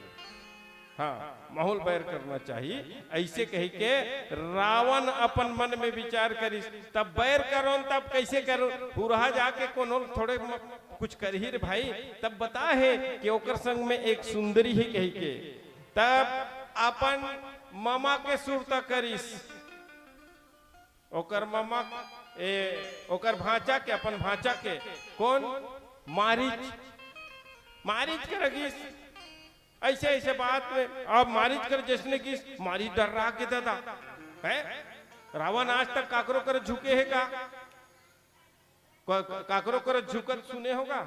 Speaker 2: हाँ माहौल बैर करना चाहिए, ऐसे कही के रावण अपन मन में विचार करिस। तब बैर करो तब कैसे करो, पूरा जाके कोनो थोड़े कुछ कर ही रे भाई। तब बता है कि ओकर संग में एक सुंदरी ही कही के, तब अपन मामा के सुरता करिस। ओकर मामा ओकर भांचा के, अपन भांचा के कौन मारिच, मारिच के रगिस। ऐसे ऐसे बात में अब मारिच कर जैसने की मारी डर रहा के दादा है। रावण आज तक काकरो कर झुके है का, काकरो कर झुकत सुने होगा,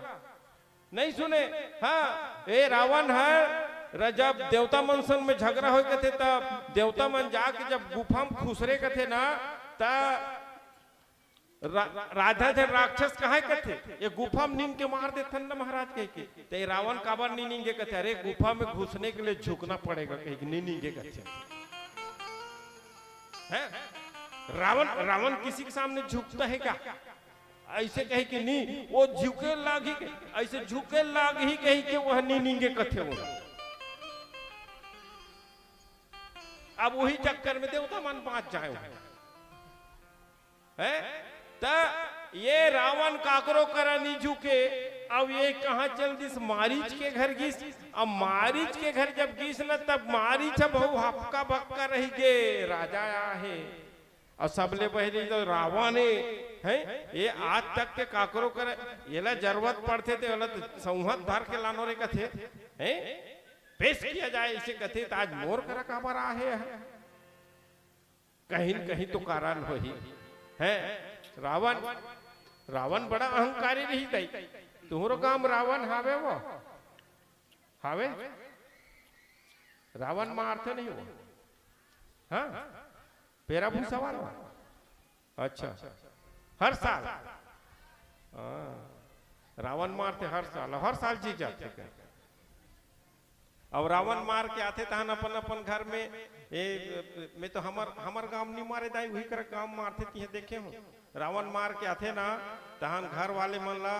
Speaker 2: नहीं सुने। हाँ ए रावण है जब देवता मन संग में झगड़ा हो थे, तब देवता मन जाके जब गुफा में खुसरे कथे ना, तब राधा जन राक्षस कहा कथे ये गुफा में नींद के मार देते ना महाराज कह के। ते रावण काबर नहीं नींगे कथे, अरे गुफा में घुसने के लिए झुकना पड़ेगा कहीं नहीं नींगे कथे। रावण रावण किसी के सामने झुकता है क्या, ऐसे कहे कि नहीं वो झुके लाग ही, ऐसे झुके लाग ही कही कि वह नहीं नींगे कथे वो। अब वही चक्कर में देवता मन बाँच जाए है। ये रावण काकरो करा नहीं झुके। अब ये कहा चल दिस मारीच के घर गिस। अब मारीच के घर जब गिस न, तब मारीच बहु हक्का बक्का रही गे राजा है। और सबले पहले तो रावण है ये आज तक के काकरो कर ये ला जरूरत पड़ते थे, वाला तो संहत धर के लानो रे कथे है पेश किया जाए इसे कथे। तो आज मोर करा काबर आहे कहीं कहीं तो कारण हो ही है। रावण रावण बड़ा अहंकारी रही गई। तुम्हारो काम रावण हावे वो हावे, रावण मारते नहीं वो। हाँ पेरा भूसा वाला। अच्छा हर साल रावण मारते, हर साल जीत जाते क्या। अब रावण मार के आते तहन अपन अपन घर में मैं तो हमर गांव नहीं मारे दाई वही कर गांव मारते तिहे देखे हूँ। रावण मार के आते ना तहन घर वाले मन ला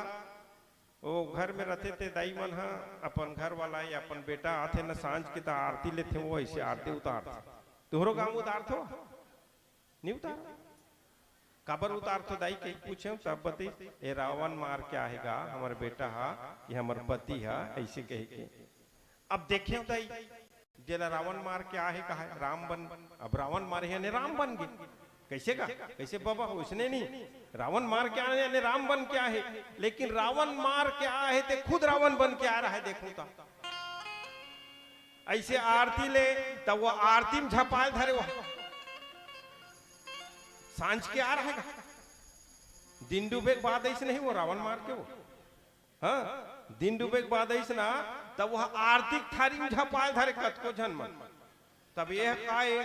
Speaker 2: वो घर में रहते थे दाई मन हा अपन घर वाला या अपन बेटा आते ना सांझ की तो आरती लेते वो ऐसे आरती उतारते। तुहरो गांव उतारते हो नहीं उतार काबर उतार तो दाई कहीं पूछे तब बती ए रावण मार के आएगा हमारे बेटा हा कि हमारे पति हा ऐसे कहे के। अब देखे दाई जेला रावण मार के आहे कहा राम बन, अब रावण मारे है राम बन गए कैसे का कैसे बाबा उसने नहीं रावण मार के आने यानी राम बन के आए, लेकिन रावण मार के आए थे खुद रावण बन के आ रहा है। देखो तो ऐसे आरती ले तब वो आरती में झपाए धरे वो सांझ के आ रहा है, दिन डूबे के बाद ऐसे नहीं वो रावण मार के वो, हाँ दिन डूबे के बाद ऐसे ना तब वह आरती थारी में झपाए धरे कत को जन्म, तब यह काए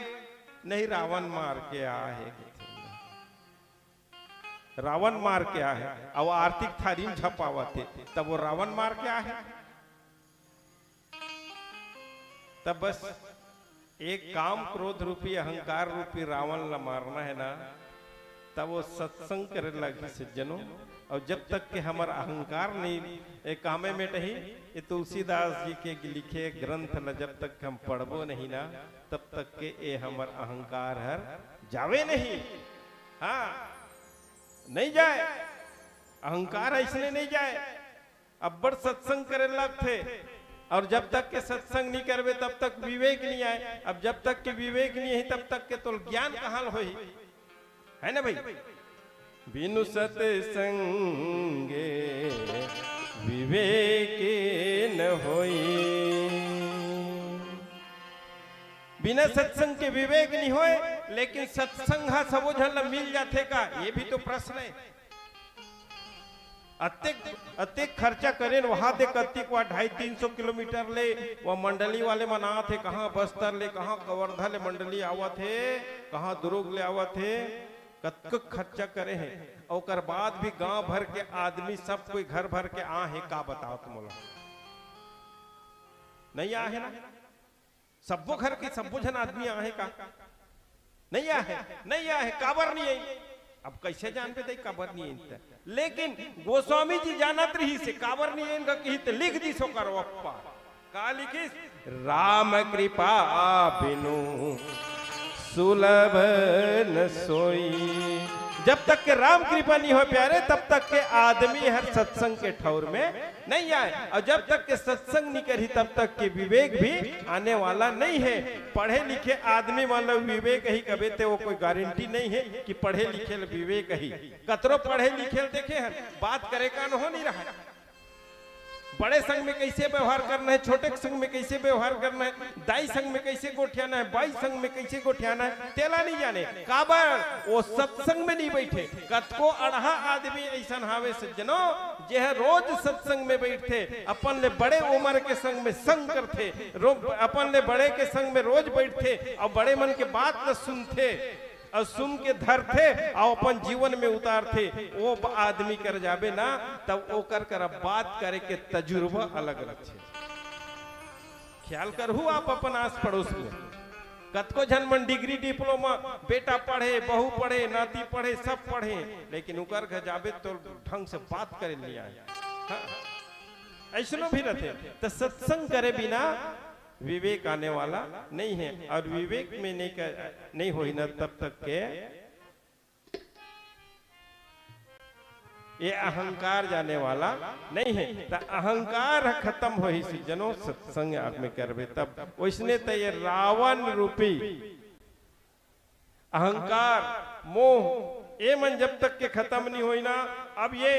Speaker 2: नहीं रावण मार के आया है, रावण मार के आया है। अब आर्थिक थारी में झपावा थे तब वो रावण मार के आया है। तब बस एक काम क्रोध रूपी अहंकार रूपी रावण ला मारना है ना, तब वो सत्संग करे लगे सज्जनों। और जब तक कि हमारा अहंकार नहीं एक कामे में नहीं, ये तुलसीदास जी के लिखे ग्रंथ न जब तक हम पढ़बो नहीं ना, तब तक के ये हमार अहंकार हर जावे नहीं। हाँ नहीं जाए अहंकार ऐसने नहीं जाए। अब बड़ सत्संग करे लगते, और जब तक के सत्संग नहीं करवे तब तक विवेक नहीं आए। अब जब तक के विवेक नहीं है तब तक के तो ज्ञान कहाँ होई, है ना भाई। बिनु सत्संगे विवेक न होई, बिना सत्संग के विवेक नहीं होए। लेकिन सत्संग हा सबो झन मिल जाते का, ये भी तो प्रश्न है। अत्यक खर्चा करें वहां दे कत्तिक वह 250-300 किलोमीटर ले वह मंडली वाले मना थे, कहाँ बस्तर ले कहाँ कवर्धा ले मंडली आवा थे, कहाँ दुर्ग ले आवा थे, कतक खर्चा करे हैं। और बाद भी गांव भर के आदमी सब कोई घर भर के आ है, का बताओ तुम लोग नहीं आ है ना, सबो घर के सबो जन आदमी आ है का नहीं आ है, नहीं आ है काबर नहीं आई। अब कैसे जान पे काबर नहीं है, लेकिन गोस्वामी जी जानत रही से काबर नहीं है कही तो लिख दी सो करो अप्पा का लिखिस, राम कृपा बिनु सुलभ न सोई। जब तक के राम कृपा नहीं हो प्यारे तब तक के आदमी हर सत्संग के ठौर में नहीं आए, और जब तक के सत्संग नहीं करी तब तक के विवेक भी आने वाला नहीं है। पढ़े लिखे आदमी वाला विवेक ही कबे थे वो कोई गारंटी नहीं है कि पढ़े लिखे विवेक ही। कतरो पढ़े लिखे देखे हैं बात करे का न हो नहीं रहा, बड़े संघ में कैसे व्यवहार करना है, छोटे संघ में कैसे व्यवहार करना है, दाई संघ में कैसे गोठियाना है, बाई संघ में कैसे गोठियाना है, तेला नहीं जाने काबर वो सत्संग में नहीं बैठे। कतको अढ़ा आदमी ऐसा हावे सज्जनों जे रोज सत्संग में बैठते, अपन ले बड़े उम्र के संग में संग करते, अपन ले बड़े के संग में रोज बैठते और बड़े मन के बात न सुनते और सुन के धरते और अपन जीवन में उतारते। वो आदमी कर जाबे ना तब वो कर बात करे के तजुर्बा अलग अलग है। ख्याल करहु आप अपन आस पड़ोस में कतको जन मन डिग्री डिप्लोमा बेटा पढ़े, बहू पढ़े, नाती पढ़े, सब पढ़े, लेकिन उकर घर जाबे तो ढंग से बात करे नहीं आए। हाँ? ऐसनो भी रहते तो सत्संग करे बिना विवेक आने वाला नहीं है, और विवेक में नहीं होई ना तब तक के ये अहंकार जाने वाला नहीं है। तो अहंकार खत्म हो ही सज्जनों सत्संग आप में करबे तब। वैसने तो ये रावण रूपी अहंकार मोह ये मन जब तक के खत्म नहीं होई ना, अब ये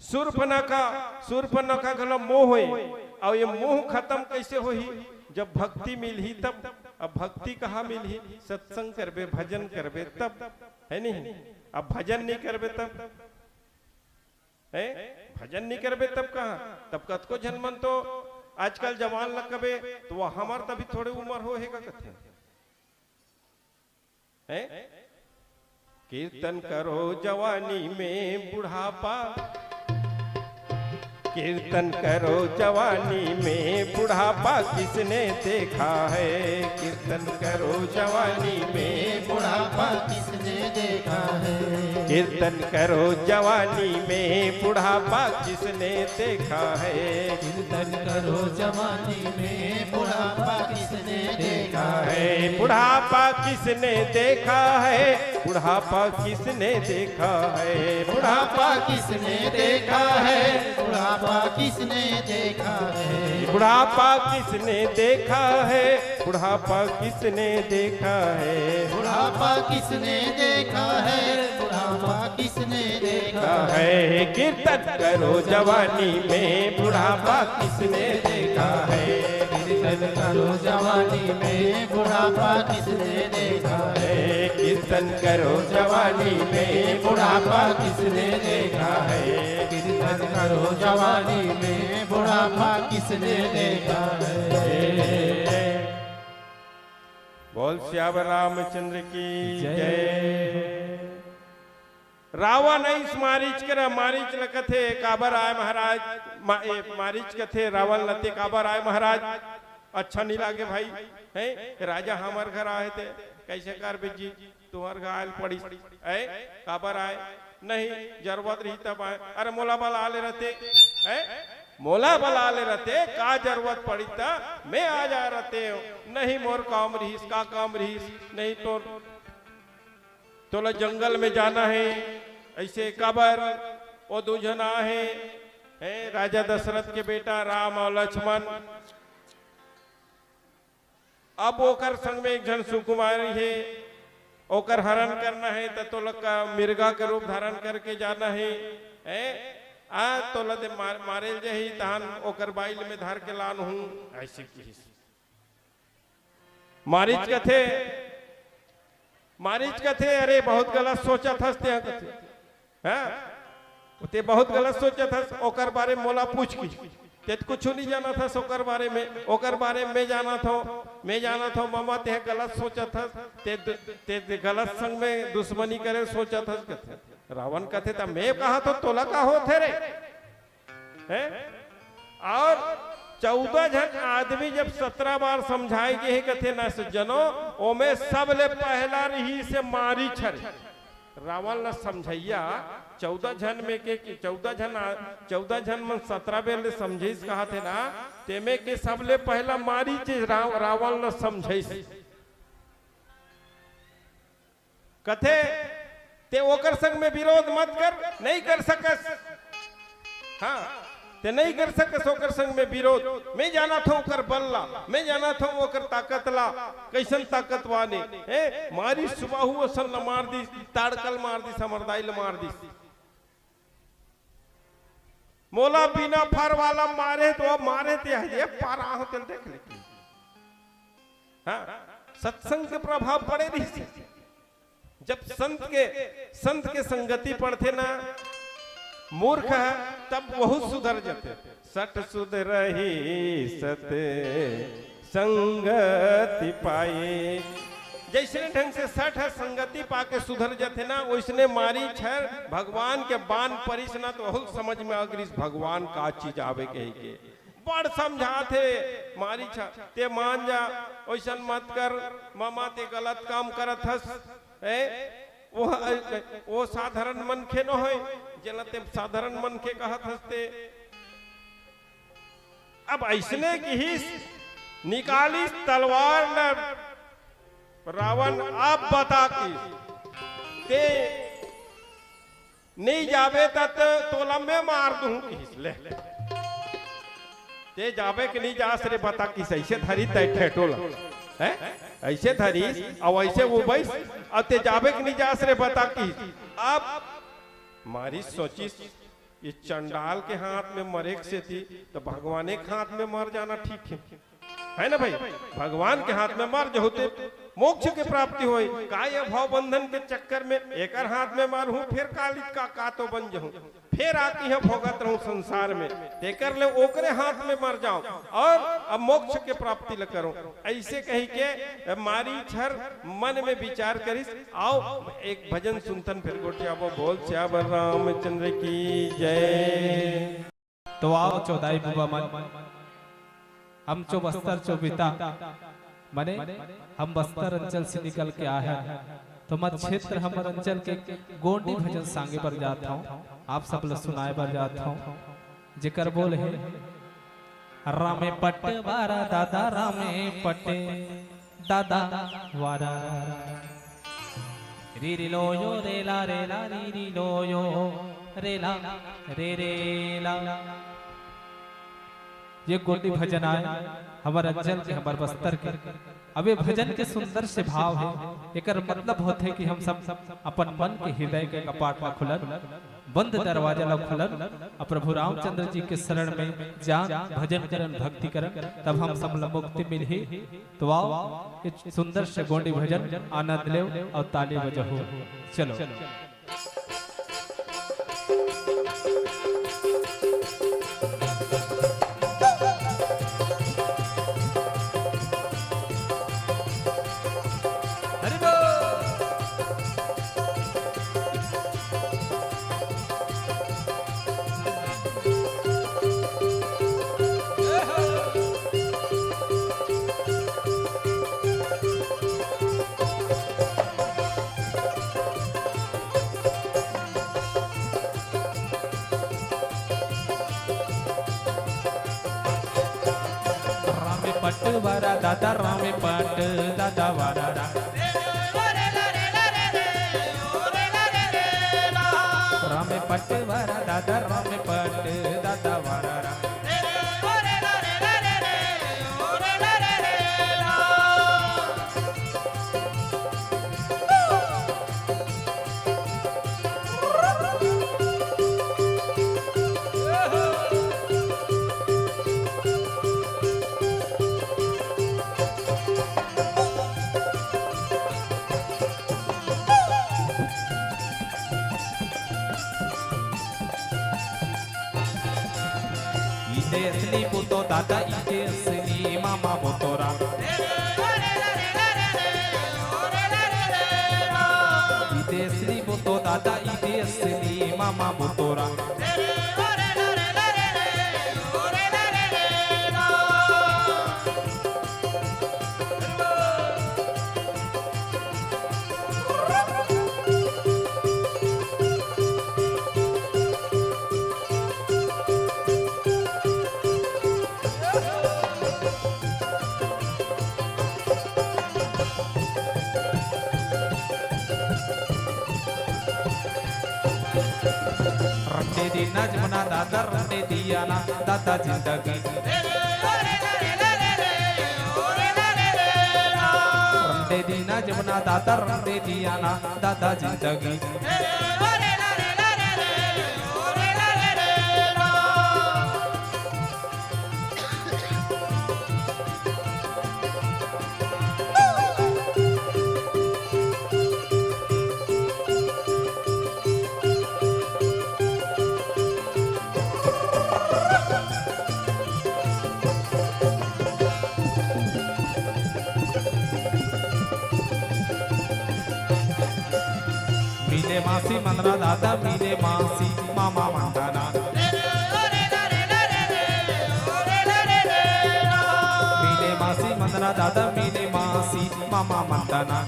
Speaker 2: सूर्पनखा गलो मोह होई, और ये मोह खत्म कैसे होही जब भक्ति मिलही तब। अब भक्ति कहाँ मिलही, सत्संग करबे भजन करबे तब, है नहीं। अब भजन नहीं करबे तब है, भजन नहीं करबे तब कहाँ, तब कतको जन मन तो आजकल जवान लगबे तो वो हमार तभी थोड़े उम्र हो है कथे है। कीर्तन करो जवानी में बुढ़ापा, कीर्तन करो जवानी में बुढ़ापा किसने देखा है, कीर्तन करो जवानी में बुढ़ापा
Speaker 3: किसने देखा है,
Speaker 2: कीर्तन करो जवानी में बुढ़ापा किसने देखा है,
Speaker 3: कीर्तन करो जवानी में बुढ़ापा किसने देखा है,
Speaker 2: बुढ़ापा किसने देखा है, बुढ़ापा किसने देखा है,
Speaker 3: बुढ़ापा किसने देखा है, बुढ़ापा किसने देखा है,
Speaker 2: बुढ़ापा किसने देखा है, बुढ़ापा किसने देखा है,
Speaker 3: बुढ़ापा किसने देखा है, बुढ़ापा किसने देखा
Speaker 2: है। कीर्तन करो जवानी में, बुढ़ापा किसने देखा है,
Speaker 3: कीर्तन करो जवानी में, बुढ़ापा किसने देखा है,
Speaker 2: कीर्तन करो जवानी में, बुढ़ापा किसने देखा है,
Speaker 3: कीर्तन करो जवानी में, बुढ़ापा किसने देखा है।
Speaker 2: बोल श्याम रामचंद्र की जय। रावण इस मारीच कर मारीच ल कथे काबर आए महाराज, मारीच कथे रावण लते काबर आए महाराज। अच्छा नहीं लागे भाई, हैं राजा हमार घर आए थे, कैसे कर बेजी तुम्हार घर आयल पड़ी है, काबर आए नहीं जरूरत रही तब आए। अरे मोला बल आले रहते है, मोला बल आले रहते का जरूरत पड़ी था मैं आ जा रहते नहीं, मोर काम रहीस का काम रहीस नहीं, तो जंगल में जाना है ऐसे काबर। वो दो जना है राजा दशरथ के बेटा राम और लक्ष्मण। अब ओकर संग में एक जन सुकुमारी है, ओकर हरण करना है तो लोग का मिर्गा के रूप धारण करके जाना है, तो लदे मारे जही तहन ओकर बाइल में धार के लान हूँ ऐसे की। मारीच कथे मारीच कथे अरे बहुत गलत सोचा था कथे, ते बहुत गलत सोचा था ओकर बारे में मोला पूछ की, ते कुछ नहीं जाना था ओकर बारे में, ओकर बारे में जाना था मामा ते गलत सोचा था, ते गलत संग में दुश्मनी करे सोचा था कथे। रावण कथे था मैं कहा तो तोला का हो थे रे हैं। और 14 जन आदमी जब 17 बार समझाएगी है कथे न जनो ओमे सबले पहला रही से मारी छर। रावण न समझैया 14 जन में के 14 जन में 17 बेर समझे कहा थे ना, तेमे के सबले पहला मारी चीज रावण न समझे कथे। ते ओकर संग में विरोध मत कर, नहीं कर सकस, हाँ ते नहीं कर सकस ओकर संग में विरोध। मैं जाना था ओकर बल्ला, मैं जाना था ओकर ताकत ला, कैसन ताकत वाने मारी सुबह हुआ सन न मार दी, ताड़कल मार दी, समरदाइल मार दी। मोला बिना फर वाला मारे तो मारे ते पारा हो तेल देख ले। हाँ सत्संग के प्रभाव पड़े रही, जब संत के संगति पढ़ते ना मूर्ख है तब बहुत सुधर जाते। सट सुधरही सत संगति पाए, जैसे ढंग से सठ है संगति पाके सुधर जाते ना, वैसने मारी छर भगवान के बान परिस ना तो बहुत समझ में अगर भगवान का चीज आवे के बड़ समझाते। मारी छा ते मान जा, वैसन मत कर मामा ते गलत काम करत हस, वो साधारण मन के न होय जलते साधारण मन के कहत हस्ते। अब ऐसने की ही निकाली तलवार न रावण आप बता की ते नहीं जावे तत तोला में मार दूं की ले ते जावे कि नहीं जा सरे बता की ऐसे धरी तय टोला है ऐसे धरी और ऐसे वो बैस अते जावे कि नहीं जा सरे बता की। अब मारी सोची ये चंडाल के हाथ में मरे से थी तो भगवान के हाथ में मर जाना ठीक है ना भाई। भगवान के हाथ में मर जो होते मोक्ष की प्राप्ति होई, का ये भाव बंधन के चक्कर में एक हाथ में मार हूं फिर कालिक का तो बन जाऊं, फिर आती है भोगत रहूं संसार में, तेकर ले ओकरे हाथ में मर जाऊं और अब मोक्ष के प्राप्ति ल करूं। ऐसे कही के मारी छर मन में विचार करिस। आओ एक भजन सुनतन फिर गोटिया बोल श्याम रामचंद्र की जय।
Speaker 1: तो आओ चौदाई बुआ मन हम चो बस्तर चो पिता मने हम बस्तर अंचल से निकल के आए हैं, तो मत क्षेत्र हमारे अंचल के गोंडी भजन सांगे पर जाता हूँ, आप सब लोग सुनाए पर जाता हूँ। जिकर बोल है रामे पट्टे बारा दादा रामे पट्टे दादा वारा री री लो यो रे ला री री लो यो रे ला रे ला। ये गोटी भजन आए हमारे अंचल के हमारे बस्तर के। अब ये भजन के सुंदर से भाव है, एकर मतलब होते कि हम सब अपन मन के हृदय के कपाट में खुलन, बंद दरवाजा ला खुलन, और प्रभु रामचंद्र जी के शरण में जा भजन करन भक्ति करन, तब हम सब ला मुक्ति मिलही। तो आओ इस सुंदर से गोंडी भजन आनंद ले और ताली बजाओ। चलो पट वारा दादा रामे पट दादा वारा रामे पट वारा दादा रामे पट दादा वारा असली पुतो दादा इथे असली मामा बोतोरा इथे असली पुतो दादा इथे असली मामा बोतोरा रंडे दी नजमना दादा रंडे दिया ना दादा जिंदगी रंडे दी नजमना दादा रंडे दिया ना दादा जिंदगी मीने मासी मंदरा दादा मीने मासी मामा मंदाना मीने मासी मंदरा दादा मीने मासी मामा मंदाना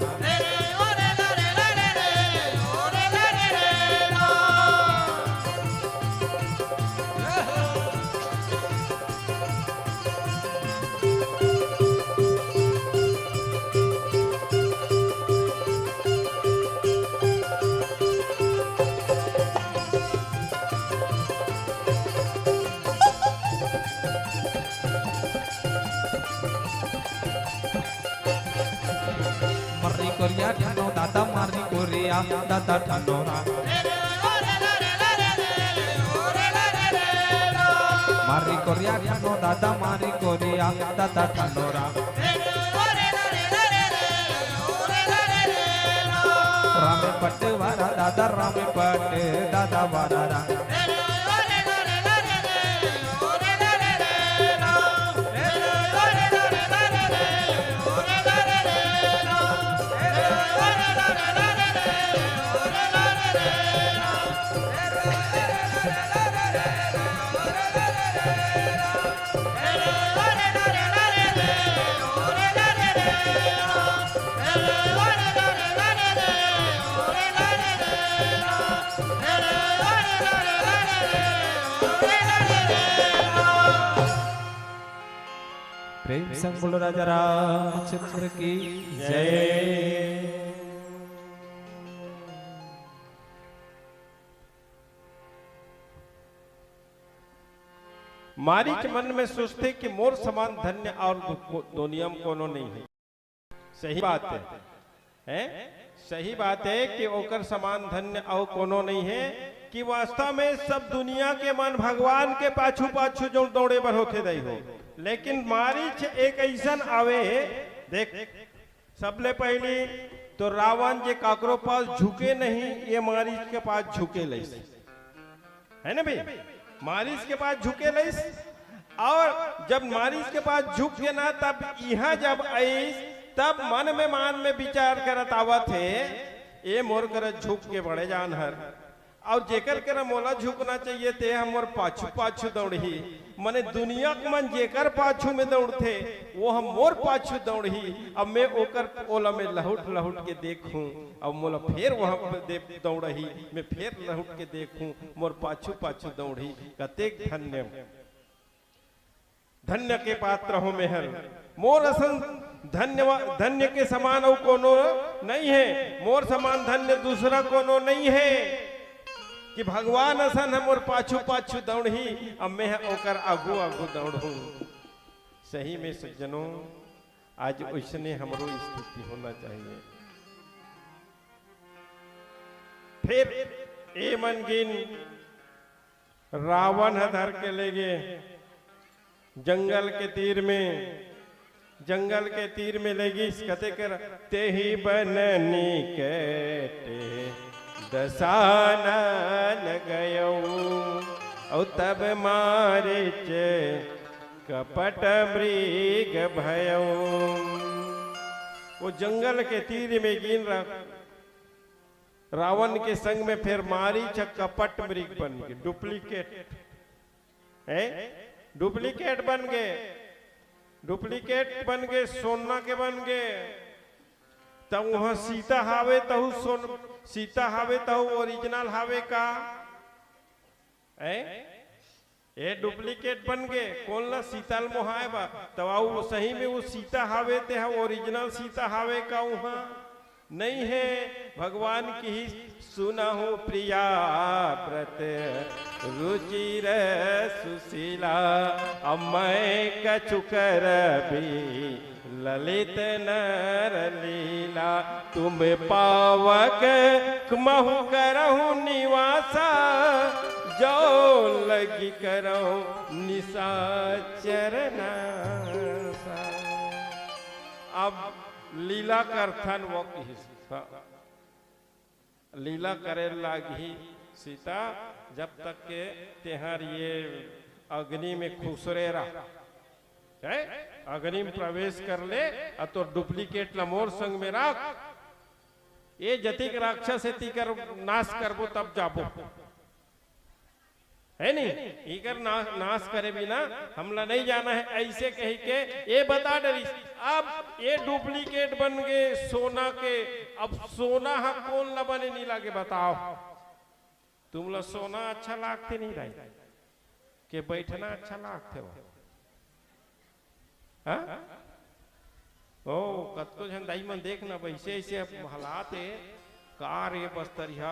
Speaker 1: कोरिया ठानो दादा मारी कोरिया दादा ठानोरा मारी कोरिया ठानो दादा मारी कोरिया दादा ठानोरा रामे पट वारा दादा रामे पट दादा वारा
Speaker 3: Hey,
Speaker 1: बोल राजा रामचंद्र की जय।
Speaker 2: मारीच मन में सोचते कि मोर समान धन्य और दुनिया में कोनो नहीं है। सही बात है, हैं? सही बात है कि ओकर समान धन्य और कोनो नहीं है, कि वास्तव में सब दुनिया के मन भगवान के पाछू पाछू जो दौड़े बर होते दई हो, लेकिन मारीच एक ऐसन आवे। देख, सबले पहली तो रावण जे काकरो पास झुके नहीं, ये मारीच के पास झुके लइस, है ना भाई? मारीच के पास झुके लइस, और जब मारीच के पास झुक के ना, तब यहाँ जब आईस, तब मन में मान में विचार करत आवत है, ये मोर कर झुक के बड़े जान हर, और जेकर कर मोला झुकना चाहिए ते हम मोर पाछू पाछू दौड़ी। मने दुनिया के मन जेकर पाछू में दौड़ते वो हम मोर पाछू दौड़ी। अब मैं ओकर ओला में लहुट लहुट के देखूं, अब मोला फिर वहां दौड़ही, मैं फिर लहुट के देखूं, मोर पाछू पाछू दौड़ी। कतेक धन्य धन्य के पात्र हो मेहर, मोर असन धन्य के समान और कोनो नहीं है, मोर समान धन्य दूसरा कोनो नहीं है, कि भगवान असन है मोर पाछू पाछू दौड़ी, अब मैं ओकर आगू आगू दौड़ू। सही में सज्जनों, आज उसने हमरो स्थिति होना चाहिए। फिर ए मन गिन रावण धर के ले गए जंगल के तीर में, जंगल के तीर में ले गई, कते कर ते ही बननी के दसानन गयो, और तब मारे चे कपट मृग भयो। वो जंगल के तीर में गिन रावण के संग में फिर मारीच कपट मृग बन गए, डुप्लीकेट है, डुप्लीकेट बन गए, डुप्लीकेट बन गए, सोना के बन गए। तब वहां सीता हावे तहु सोन, सीता हावे तहु ओरिजिनल हावे का है, ये डुप्लीकेट बन गए। कौन ला सीताल मोहाए बा, तब वो सही में वो सीता हावे ते है ओरिजिनल सीता हावे का वहां नहीं है। भगवान की ही सुना हो प्रिया व्रत रुचिर सुशीला, अमय कचुकर भी ललित नर लीला, तुम पावक महु करहु निवासा, जो लगी करहु निशाचर नासा। अब लीला करथन वो लीला करे लागी सीता, जब तक के तेहर ये अग्नि में खुसरे रहा, अग्नि में प्रवेश कर ले, तो डुप्लीकेट लमोर संग में रख, ये जतिक राक्षस है तीकर नाश करबो तब जाबो, है नहीं? इकर नाश करे बिना हमला नहीं जाना है, ऐसे कही के ये बता डरी। अब ये डुप्लीकेट बन गए सोना के, अब सोना हा कौन ला बने नहीं लागे बताओ? तुम ला सोना अच्छा लागते नहीं रहे के बैठना अच्छा लागते हो? हाँ? ओ कतको जन दाई मन देखना वैसे ऐसे हालात है, कार ये बस्तरिया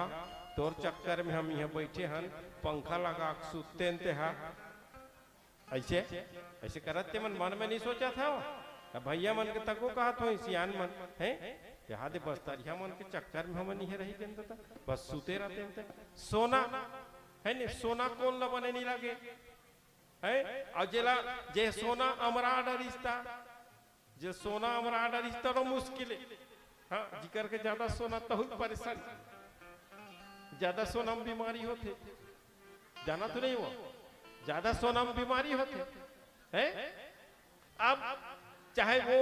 Speaker 2: तोर चक्कर में हम यहाँ बैठे हन, पंखा लगा सुते हा, ऐसे ऐसे करते मन मन में नहीं सोचा था। भैया मन के तको कहा तो सियान मन है यहाँ दे बस्तरिया मन के चक्कर में हम नहीं रही के था, बस सुते रहते। सोना है नहीं, सोना कौन ला बने नहीं लगे है, और जेला जे सोना अमराड रिश्ता, जे सोना अमराड रिश्ता तो मुश्किल है। हाँ, जिकर के ज्यादा सोना तो परेशान, ज्यादा सोना में बीमारी होते, जाना तो नहीं हुआ, ज्यादा सोना में बीमारी होते है। अब चाहे वो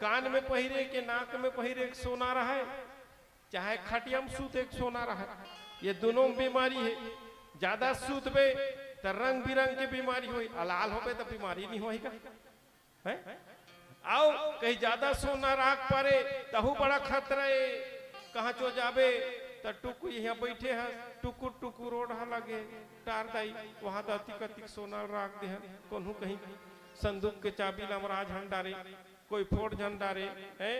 Speaker 2: कान में पहिरे के नाक में पहिरे एक सोना रहा, चाहे खटिया में सूत एक सोना रहा, ये दोनों में बीमारी है। ज्यादा सूतबे तो रंग बिरंग की बीमारी हुई, लाल हो तो बीमारी नहीं होगा है। आओ कहीं ज्यादा सोना राख पड़े तहु बड़ा खतरा है, कहाँ चो जाबे तो टुकु यहाँ बैठे हैं, टुकुर टुकुर रोड लगे टार दाई, वहां तो अति कतिक सोना राख दे, कौन कहीं संदूक के चाबी लमराज हंडारे कोई फोड़ झंडारे है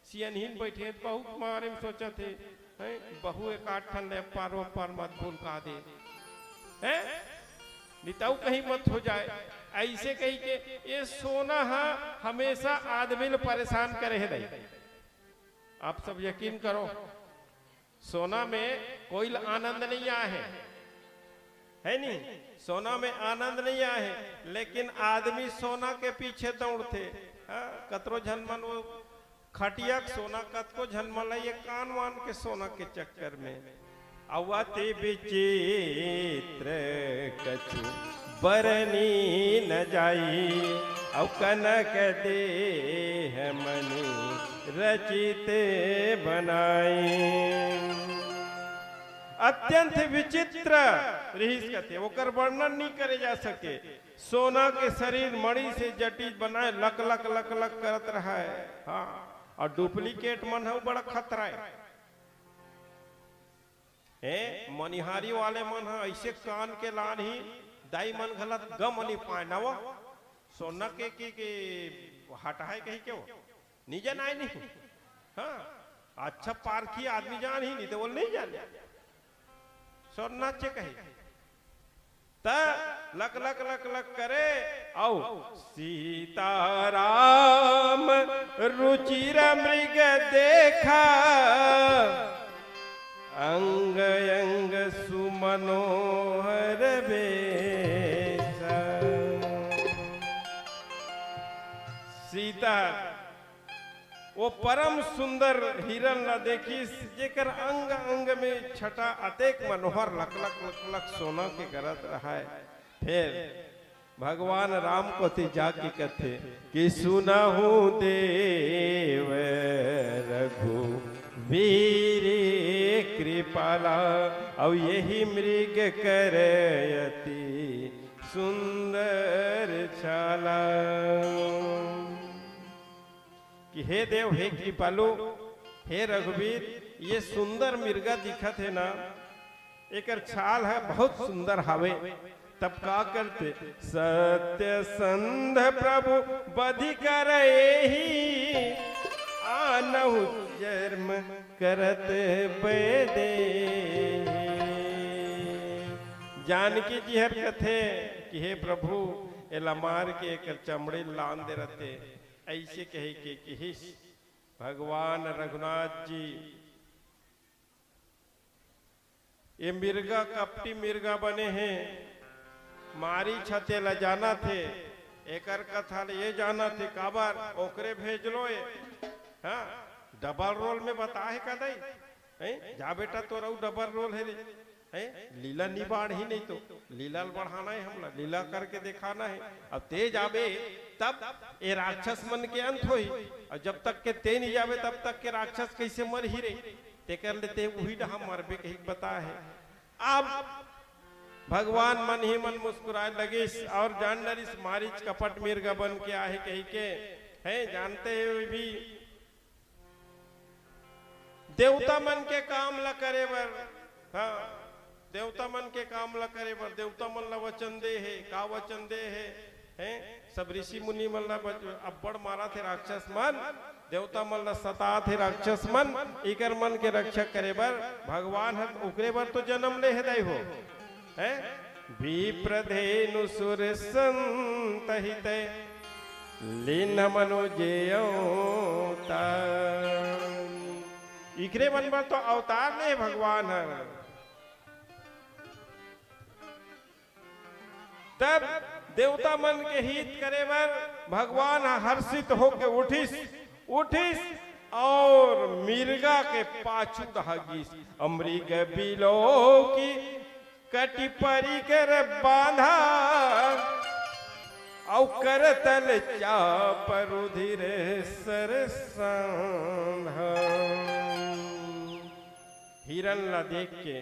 Speaker 2: सियनहीन बैठे बहुत मारे में सोचा थे है बहु एक आठ ठन ले पार मत भूल का दे है निताऊ कहीं मत हो जाए ऐसे कही के ये सोना हमेशा आदमी परेशान करे है नहीं। आप सब यकीन करो सोना में कोई आनंद नहीं आया है नहीं, सोना में आनंद नहीं आया है, लेकिन आदमी सोना के पीछे दौड़ते कतरो झनमन वो खटिया सोना कतको झनमन ये कान वान के सोना के चक्कर में अवते विचित्र कछु बरनी न जाई औ कनक देह मणि रचित बनाई। अत्यंत विचित्र रीस कहते ओकर वर्णन नहीं करे जा सके। सोना के शरीर मणि से जटित बनाए लक लक लक लक करत रहा है। हाँ और डुप्लीकेट मन है बड़ा खतरा है मनिहारी वाले मन है ऐसे कान के लान ही दाई मन गलत गम नहीं पाए ना वो सोना के हटाए कहीं क्यों निजन आए नहीं। हाँ अच्छा पारखी आदमी जान ही नहीं तो बोल नहीं जाने सोना चे कही त लक लक लक लक करे आओ सीताराम रुचिर मृग देखा अंग अंग सुमनोहर बेसा। सीता वो परम सुंदर हिरन न देखी जेकर अंग अंग में छटा अतेक मनोहर लक लक लक लक सोना के करत रहा है। फिर भगवान राम को थे जाके कहते कि सुनहु देव रघु वीर कृपाला और यही मृग करयति सुंदर छाला। कि हे देव हे कृपालु हे रघुवीर ये सुंदर मिर्गा दिखत है ना एकर छाल है बहुत सुंदर हावे। तब का करते सत्य संध प्रभु बधि करे आनहु जन्म करत बेदे। जानकी जी हर कथे कि हे प्रभु एला मार के एकर चमड़े लान दे रहते ऐसे कहे कि हिस भगवान रघुनाथ जी ये मिर्गा कपटी मिर्गा बने हैं मारी छते ला जाना थे एकर कथा ये जाना थे काबर ओकरे भेज लो ये हाँ डबल रोल में बता है कदई जा बेटा तो रहू डबल रोल है रे लीला निबाड़ ही नहीं तो लीला बढ़ाना है हमला लीला करके दिखाना है। अब तेज आवे तब ये राक्षस मन के अंत होई और जब तक के ते नहीं जावे तब तक के राक्षस कैसे मर ही रहे ते कर लेते वही डहा मरबे कहीं बता है। अब भगवान मन ही मन मुस्कुराए लगे और जान डर इस मारिच कपट मिर्गा बन के आए कहीं के है जानते हुए भी देवता मन के काम ला करे बर हाँ देवता मन के काम ला करे बर देवता मन ला वचन दे है का वचन दे है सब ऋषि मुनि मन ला अब्बड़ मारा थे राक्षस मन देवता मन ला सता थे राक्षस मन इकर मन के रक्षा करे बर भगवान है उकरे बर तो जन्म ले है हो है विप्रधेनु सुर संत हिते लीन मनोजेयो इकरे मन बर तो अवतार नहीं भगवान है। तब देवता मन के हित करे बर भगवान हर्षित होके उठिस और मिर्गा के पाछू दहागिस अमृग बिलो की कटी परी कर बांधा औ करतल चाप रुधिर सरसांधा। हिरन ला देख के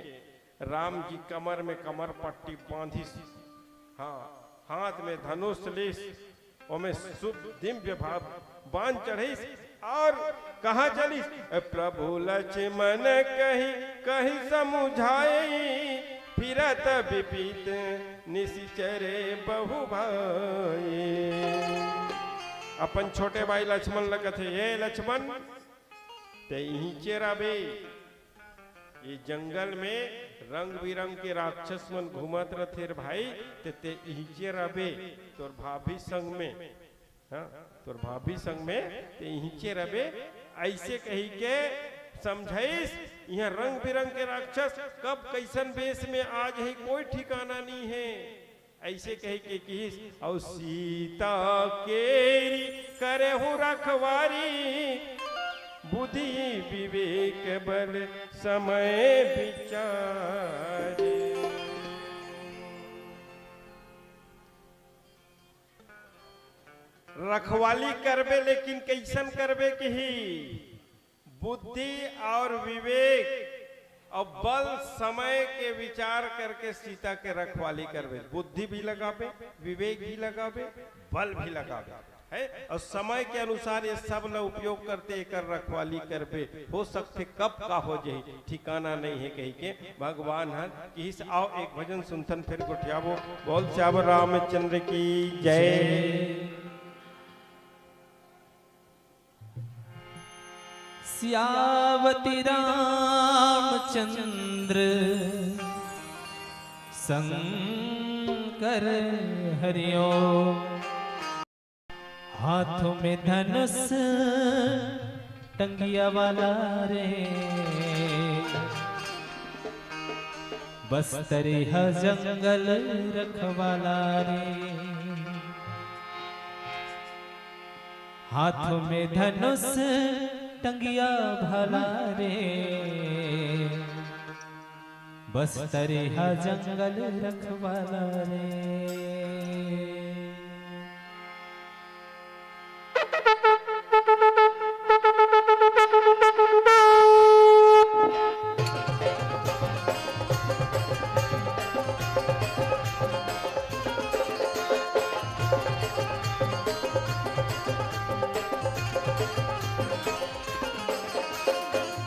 Speaker 2: राम जी कमर में कमर पट्टी बांधिस हाँ हाथ में धनुष लिस ओमे शुभ दिव्य भाव बांध चढ़िस और कहा चलिस प्रभु लक्ष्मण कहीं कहीं समुझाई फिरत विपित निशिचरे बहु भाई। अपन छोटे भाई लक्ष्मण लगत है, ये लक्ष्मण ते नीचे रहे। ये जंगल में रंग बिरंग के राक्षस मन घूमत रथे भाई, ते नीचे रहे तोर भाभी संग में, हाँ तोर भाभी संग में ते नीचे रहे। ऐसे कही के समझाइस, यहाँ रंग बिरंग के राक्षस कब कैसन वेश में आज है कोई ठिकाना नहीं है। ऐसे कही के किस और सीता केरी करे हूँ रखवारी, बुद्धि विवेक बल समय विचार। रखवाली करबे लेकिन कैसन करबे की ही बुद्धि और विवेक और बल समय के विचार करके सीता के रखवाली करबे। बुद्धि भी लगाबे, विवेक भी लगाबे, बल भी लगाबे है, और समय के अनुसार ये सब न उपयोग करते एक रखवाली करबे। हो सकते कब का हो जाए ठिकाना नहीं है कही के भगवान हर किस। आओ एक भजन सुनथन फिर गुठियाबो। बोल श्याम रामचंद्र की जय।
Speaker 1: सियावती रामचंद्र शंकर हरिओ, हाथों में धनुष टंगिया वाला रे, बस्तरिया जंगल रखवाला रे। हाथों में धनुष टंगिया भला रे, बस्तरिया जंगल रखवाला रे।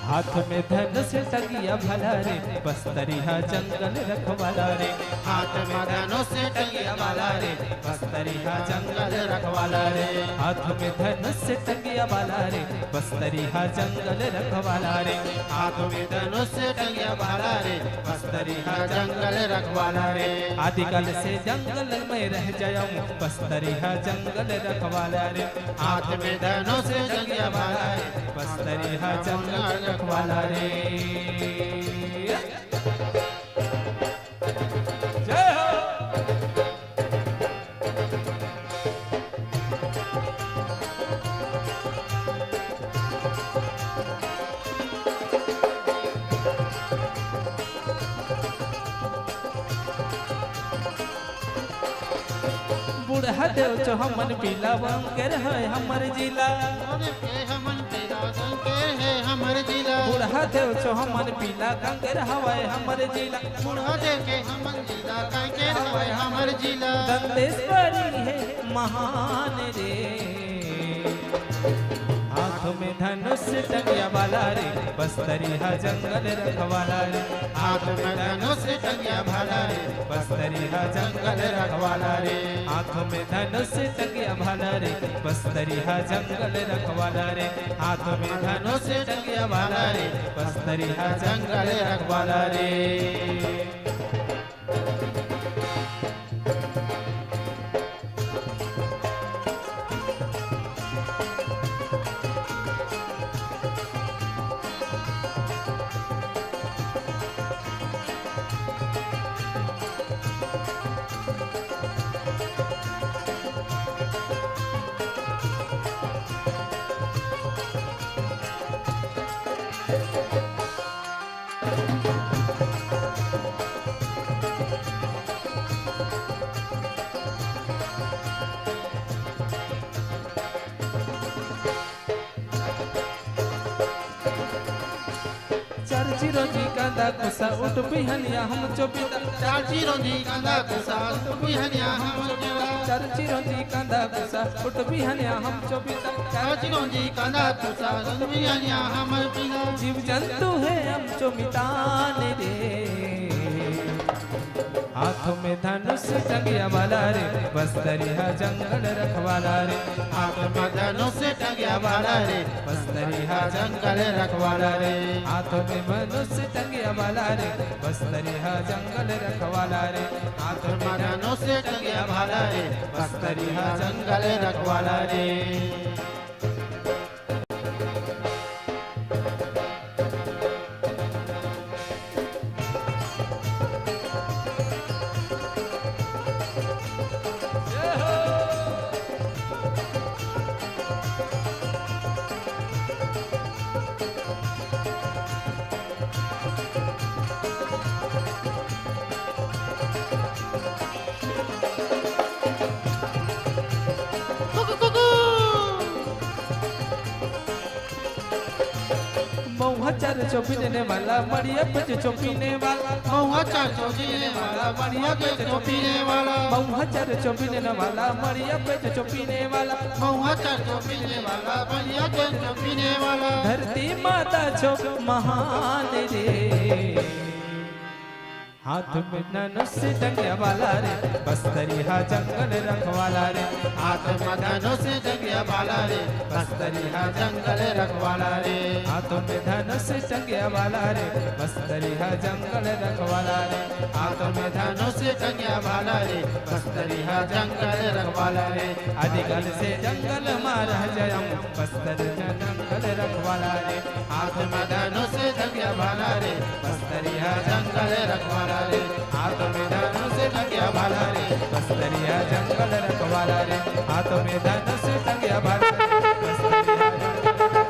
Speaker 1: हाथ में धनुष टंगिया भला रे, बस्तरिया जंगल रखवाला रे।
Speaker 3: हाथ में धनुष टंगिया वाला रे,
Speaker 1: बस्तरिया जंगल
Speaker 3: रखवाला रे।
Speaker 1: हाथ में धनुष टंगिया वाला रे, बस्तरिया जंगल रखवाला रे।
Speaker 3: हाथ में धनुष टंगिया वाला रे,
Speaker 1: बस्तरिया
Speaker 3: जंगल रखवाला रे।
Speaker 1: आदिकाल से जंगल में रह जाऊं, बस्तरिया जंगल रखवाला रे।
Speaker 3: हाथ में धनुष टंगिया वाला रे,
Speaker 1: बस्तरिया जंगल रखवाला रे। जय हो। बूढ़ा देव चो हमन पीला बंकर है हमर जिला।
Speaker 3: हमर जिला
Speaker 1: बूढ़ा देव चो हमन पीला कंकर हवाए हमर जिला।
Speaker 3: बूढ़ा देव के हमन जिला कांके हवाए हमर जिला।
Speaker 1: दंतेश्वरी है महान रे, हाथ में धनुष टंगिया वाला रे, बस्तरिया जंगल रखवाला रे।
Speaker 3: हाथ में धनुष टंगिया भाला रे,
Speaker 1: बस्तरिया जंगल रखवाला रे। हाथ में धनुष टंगिया भाला रे, बस्तरिया जंगल रखवाला रे। हाथ में धनुष टंगिया भाला रे, बस्तरिया जंगल रखवाला रे। चिरोजी कांदा कुसा उठ बिहनिया हम चोपिता।
Speaker 3: चाची रोजी कांदा कुसा उठ बिहनिया हम चोपिता।
Speaker 1: चाची रोजी कांदा कुसा उठ बिहनिया हम चोपिता।
Speaker 3: चाची रोजी कांदा कुसा उठ बिहनिया हम चोपिता।
Speaker 1: जीव जंतु है हम चोमितान रे, हाथों में धनुष टंगिया वाला रे बस्तरिया जंगल रखवाला रे
Speaker 3: हाथ में धनुष टंगिया वाला रे
Speaker 1: बस्तरिया
Speaker 3: जंगल रखवाला रे
Speaker 1: हाथों में धनुष टंगिया वाला रे बस्तरिया जंगल रखवाला रे
Speaker 3: हाथ में धनुष टंगिया वाला रे बस्तरिया जंगल रखवाला रे
Speaker 1: मऊहचर चौपीने वाला मड़िया पे चौपीने वाला
Speaker 3: महुआ चाचो जीने वाला बढ़िया के चौपीने वाला
Speaker 1: मऊहचर चौपीने वाला मड़िया पे चौपीने वाला
Speaker 3: महुआ चाचो पीने वाला बढ़िया के चौपीने वाला
Speaker 1: धरती माता चौक महान रे हाथ में धनुष टंगिया वाला रे बस्तरिया जंगल रखवाला रे
Speaker 3: हाथ में धनुष टंगिया वाला रे बस्तरिया जंगल रखवाला रे
Speaker 1: हाथों में धनुष टंगिया वाला रे बस्तरिया जंगल रखवाला रे
Speaker 3: हाथ में धनुष टंगिया वाला रे बस्तरिया जंगल रखवाला रे
Speaker 1: अधिकल से जंगल मार जयम बस्तर जंगल रखवाला रे
Speaker 3: हाथ में धनुष टंगिया वाला रे बस्तरिया जंगल रखवाला रे
Speaker 1: हाथों में धनुष टंगिया वाला रे बस्तरिया जंगल रखवाला रे हाथों में धनुष टंगिया वाला रे बस्तरिया जंगल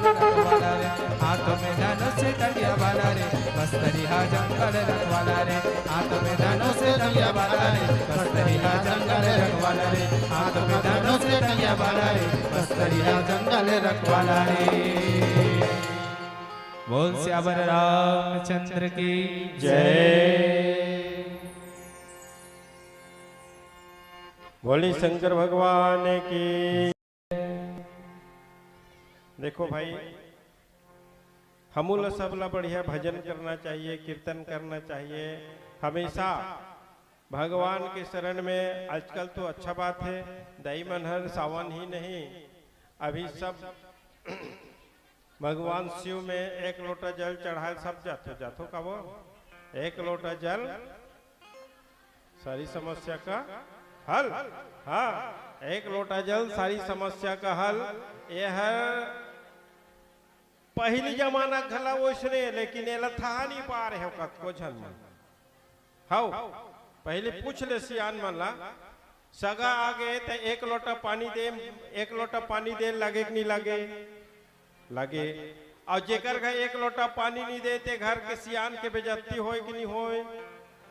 Speaker 1: रखवाला रे हाथों में धनुष टंगिया वाला रे बस्तरिया जंगल रखवाला रे हाथों में धनुष टंगिया वाला रे बस्तरिया जंगल रखवाला रे हाथों में धनुष टंगिया वाला रे बस्तरिया जंगल रखवाला रे बोल श्यावर रामचंद्र की
Speaker 2: जय। बोली शंकर भगवान की। देखो भाई, हमूल सबला बढ़िया भजन करना चाहिए, कीर्तन करना चाहिए हमेशा भगवान के शरण में। आजकल तो अच्छा बात है, दही मनहर सावन ही नहीं, अभी सब भगवान शिव में एक लोटा जल चढ़ाए सब जातो का वो एक लोटा जल सारी समस्या का हल। हाँ, एक लोटा जल सारी समस्या का हल। यह पहली जमाना खला वैसने, लेकिन ये था नहीं पा रहे हो को झन मन हाउ पहले पूछ ले सियान मन ला सगा आगे तो एक लोटा पानी दे, एक लोटा पानी दे लगे कि नहीं लगे लगे। और जेकर घर एक लोटा पानी नहीं देते घर के सियान के बेजती होए कि नहीं होए।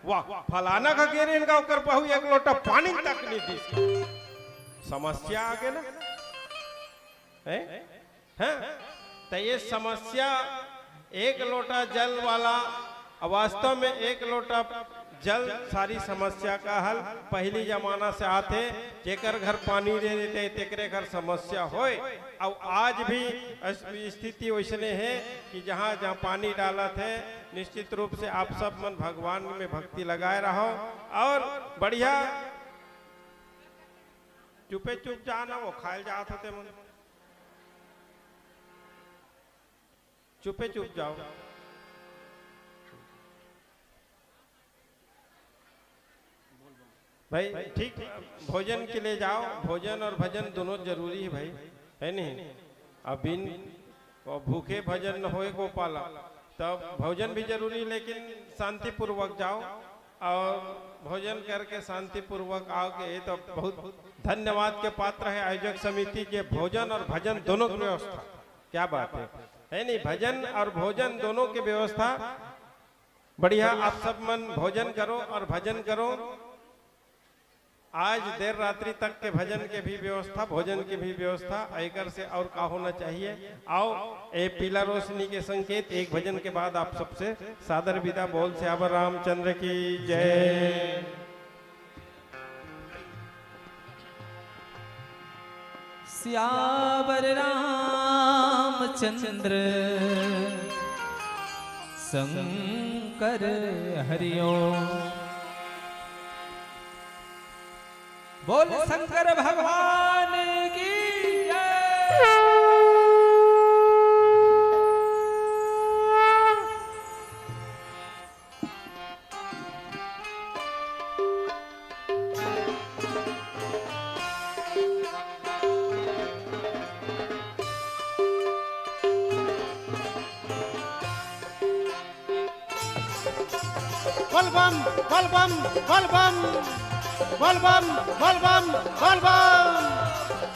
Speaker 2: वाह, फलाना का गेरे इनका ऊपर बहु एक लोटा पानी तक नहीं दी। समस्या आगे ना है तो ये समस्या एक लोटा जल वाला, वास्तव में एक लोटा जल सारी समस्या का हल। पहली जमाना से आते जेकर घर पानी दे देते तेकरे घर समस्या होए। और आज भी स्थिति वैसने है कि जहाँ जहाँ पानी डाला थे, निश्चित रूप से आप सब मन भगवान में भक्ति लगाए रहो और बढ़िया चुपे चुप जाना वो खाए जात होते मन, चुपे चुप जाओ। भाई ठीक, भोजन के लिए जाओ, भोजन और भजन दोनों जरूरी है भाई, है नहीं। अब बिन भूखे भजन न होए गोपाला, तब भोजन भी जरूरी, लेकिन शांति पूर्वक जाओ और भोजन करके शांति पूर्वक आओगे तो बहुत धन्यवाद के पात्र है आयोजक समिति के। भोजन और भजन दोनों की व्यवस्था, क्या बात है नहीं। भजन और भोजन दोनों की व्यवस्था बढ़िया। आप सब मन भोजन करो और भजन करो। आज देर रात्रि तक के भजन के भी व्यवस्था, भोजन की भी व्यवस्था आयकर से और का होना चाहिए। आओ ए पीला रोशनी के संकेत एक भजन के बाद आप सबसे सादर विदा। बोल श्यावर रामचंद्र की जय।
Speaker 1: श्यावर रामचंद्र शंकर हरिओम। बोल शंकर भगवान की जय।
Speaker 3: बलबम बलबम बलबम बलबम बलबम बलबम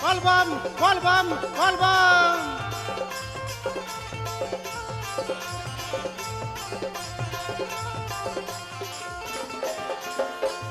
Speaker 3: बलबम बलबम बलबम।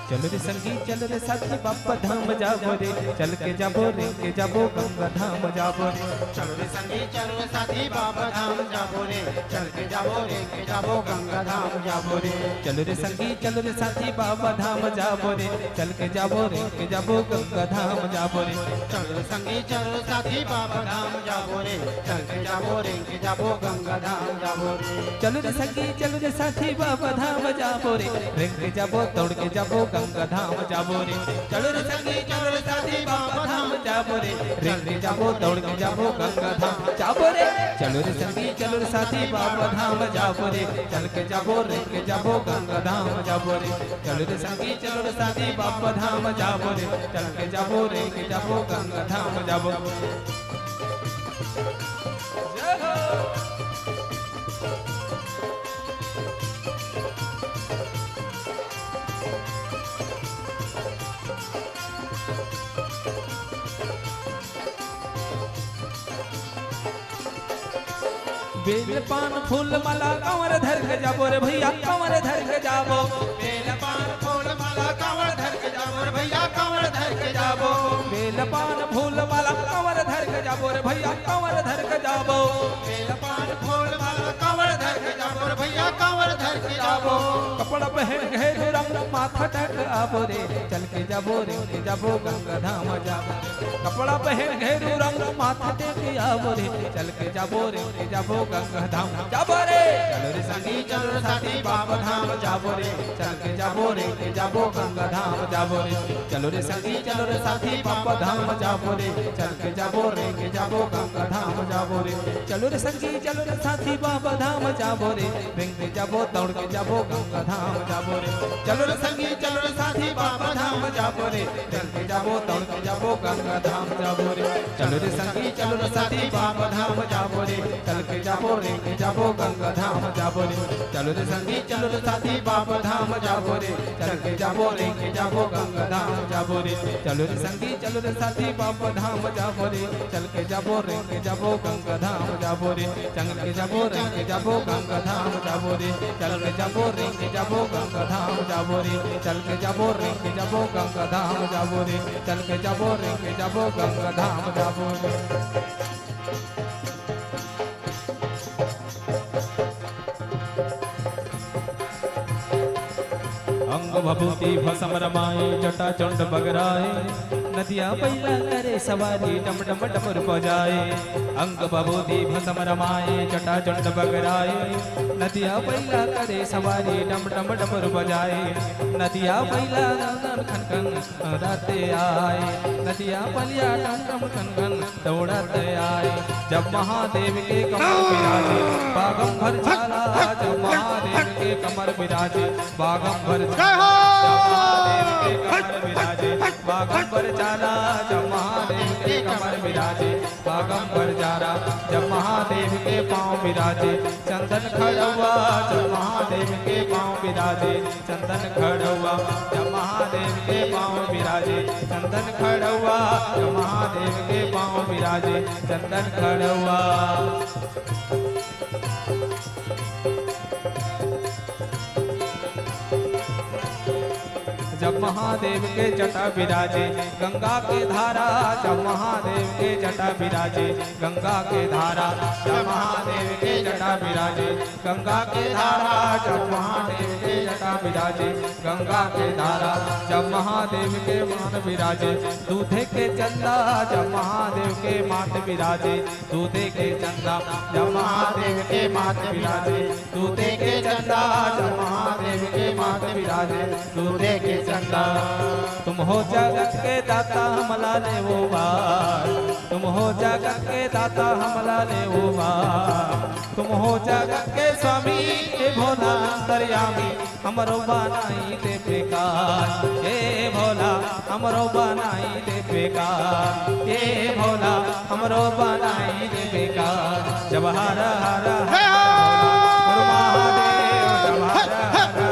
Speaker 1: चलो रे संगी चलो रे साथी बाबा धाम जाबो रे, चल के जाबो रे के जाबो गंगा धाम जाबो रे।
Speaker 3: चलो रे संगी चलो रे साथी बाबा धाम जाबो रे, चल के जाबो रे के जाबो गंगा धाम जाबो रे।
Speaker 1: चलो रे संगी चलो रे साथी बाबा धाम जाबो रे, चल के जाबो रे के जाबो गंगा धाम जाबो रे।
Speaker 3: चलो रे संगी चलो रे साथी बाबा धाम जाबो रे, चल के जाबो रे के जाबो गंगा धाम जाबो रे।
Speaker 1: चलो रे संगी चलो रे साथी बाबा धाम जाबो रे, रेंग के जाबो दौड़ के जाबो गंगा धाम जाबो रे। चलो रे संगी चलो रे साथी बाबा धाम जाबो रे, रेंग के जाबो दौड़ के जाबो गंगा धाम जाबो रे। चलो रे संगी चलो रे साथी बाबा धाम जाबो रे, चल के जाबो रेंग के जाबो गंगा धाम जाबो रे। चलो रे संगी चलो रे साथी बाबा धाम जाबो रे, चल के जाबो रेंग के जाबो गंगा धाम जाबो। जय हो। बेल पान फूल माला कंवर धर के जाबो रे भैया कंवर धर के जाबो।
Speaker 3: बेल पान फूल माला कंवर धर के जाबो रे भैया कंवर धर के जाबो।
Speaker 1: बेल पान फूल माला कंवर धर के जाबो रे भैया कंवर धर के जाबो।
Speaker 3: बेल पान फूल माला कंवर धर के जाबो रे भैया कंवर धर के जाबो।
Speaker 1: कपड़ा पहन घेरू रंग माथा टक आबो रे, चल के जाबो रे के जाबो गंगा धाम जाबो। कपड़ा पहन घेरू रंग माथा टेक आबो रे, चल के जाबो रे के जाबो गंगा धाम जाबो रे। चलो रे संगी
Speaker 3: चलो रे साथी बाबा धाम जाबो रे,
Speaker 1: चल के जाबो रे के जाबो गंगा धाम जाबो रे। चलो रे संगी चलो रे साथी बाबा धाम जाबो रे, चल के जाबो रे के जाबो गंगा धाम जाबो रे। चलो रे संगी चलो रे साथी बाबा धाम जाबो रे, रेंग के जाबो दौड़ के जाबो गंगा धाम जाबो रे। चलो रे संगी चलो रे साथी बाबा धाम जाबो रे, चल के जाबो दौड़ के जाबो गंगा धाम जाबो रे। चलो रे संगी चलो रे साथी बाबा धाम जाबो रे, चल के जाबो रे के जाबो गंगा धाम जाबो रे। चलो रे संगी चलो रे साथी बाबा धाम जाबो रे, चल के जाबो रे के जाबो गंगा धाम जाबो रे। चलो रे संगी चलो रे साथी बाबा धाम जाबो रे, चल के जाबो रे के जाबो गंगा धाम जाबो रे। चल के जाबो रे के जाबो गंगा धाम जाबो रे। चल के जाबो रे के जाबो गंगा धाम जाबो रे। चल के जाबो रे के जाबो गंगा धाम जाबो रे। चल के जाबो रे के जाबो गंगा धाम जाबो रे। अंग भभूति भसम रमाए जटा चंड बगराए, नदिया पैला करे सवारी डम डम डमर बजाए। अंग भभूति भसम रमाए जटा चंड बगराए, नदिया पैला करे सवारी डम डम डमर बजाए। नदिया पैला खन खन राते आए, नदिया पलिया डम डम खन खन दौड़ाते आए। जब महादेव के कमर विराजे बागम भर झाला, जब महादेव के कमर विराजे बागम भर महादेव के कमर विराजे बागंबर जारा। जब महादेव के कमर विराजे बागंबर जारा। जब महादेव के पांव विराजे चंदन खड़ुआ, जब महादेव के पांव विराजे चंदन खड़ुआ। जब महादेव के पांव विराजे चंदन खड़ुआ, जब महादेव के पांव विराजे चंदन खड़ुआ। जब महादेव के जटा विराजे गंगा के धारा जब महादेव के जटा विराजे गंगा के धारा जब महादेव के जटा विराजे गंगा के धारा जब महादेव के जटा विराजे गंगा के धारा जब महादेव के मान विराजे दूधे के चंदा जब महादेव के मात विराजे दूधे के चंदा जब महादेव के मात विराजे दूधे के चंदा जब महादेव के मात विराजे दूधे के चंदा तुम हो जगत के दाता हमला ले वो बार तुम हो जगत के दाता हमला ले वो बार तुम हो जगत के स्वामी हे भोला अंतर्यामी हमरो बनाई दे बेकार हे भोला हमरो बनाई दे बेकार हे भोला हमरो बनाई दे बेकार जब हर हर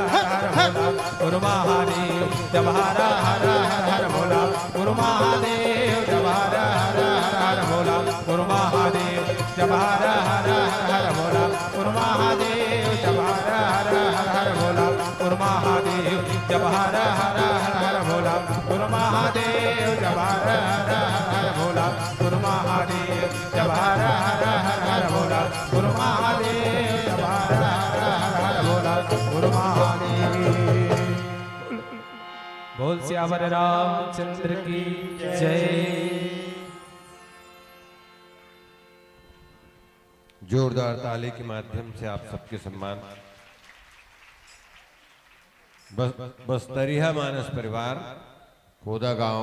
Speaker 1: गुरु महादेव जब हर हर हर भोला गुरु महादेव जब हर हर हर भोला गुरु महादेव जब हर हर हर भोला गुरु महादेव जब हर हर हर भोला गुरु महादेव जब हर हर हर भोला गुरु महादेव जब हर हर हर भोला गुरु महादेव जब हर हर हर भोला गुरु महादेव जब हर हर हर भोला गुरु महादेव। बोल सियावर रामचंद्र की जय।
Speaker 4: जोरदार ताली के माध्यम से आप सबके सम्मान बस्तरिया मानस परिवार कोदा गांव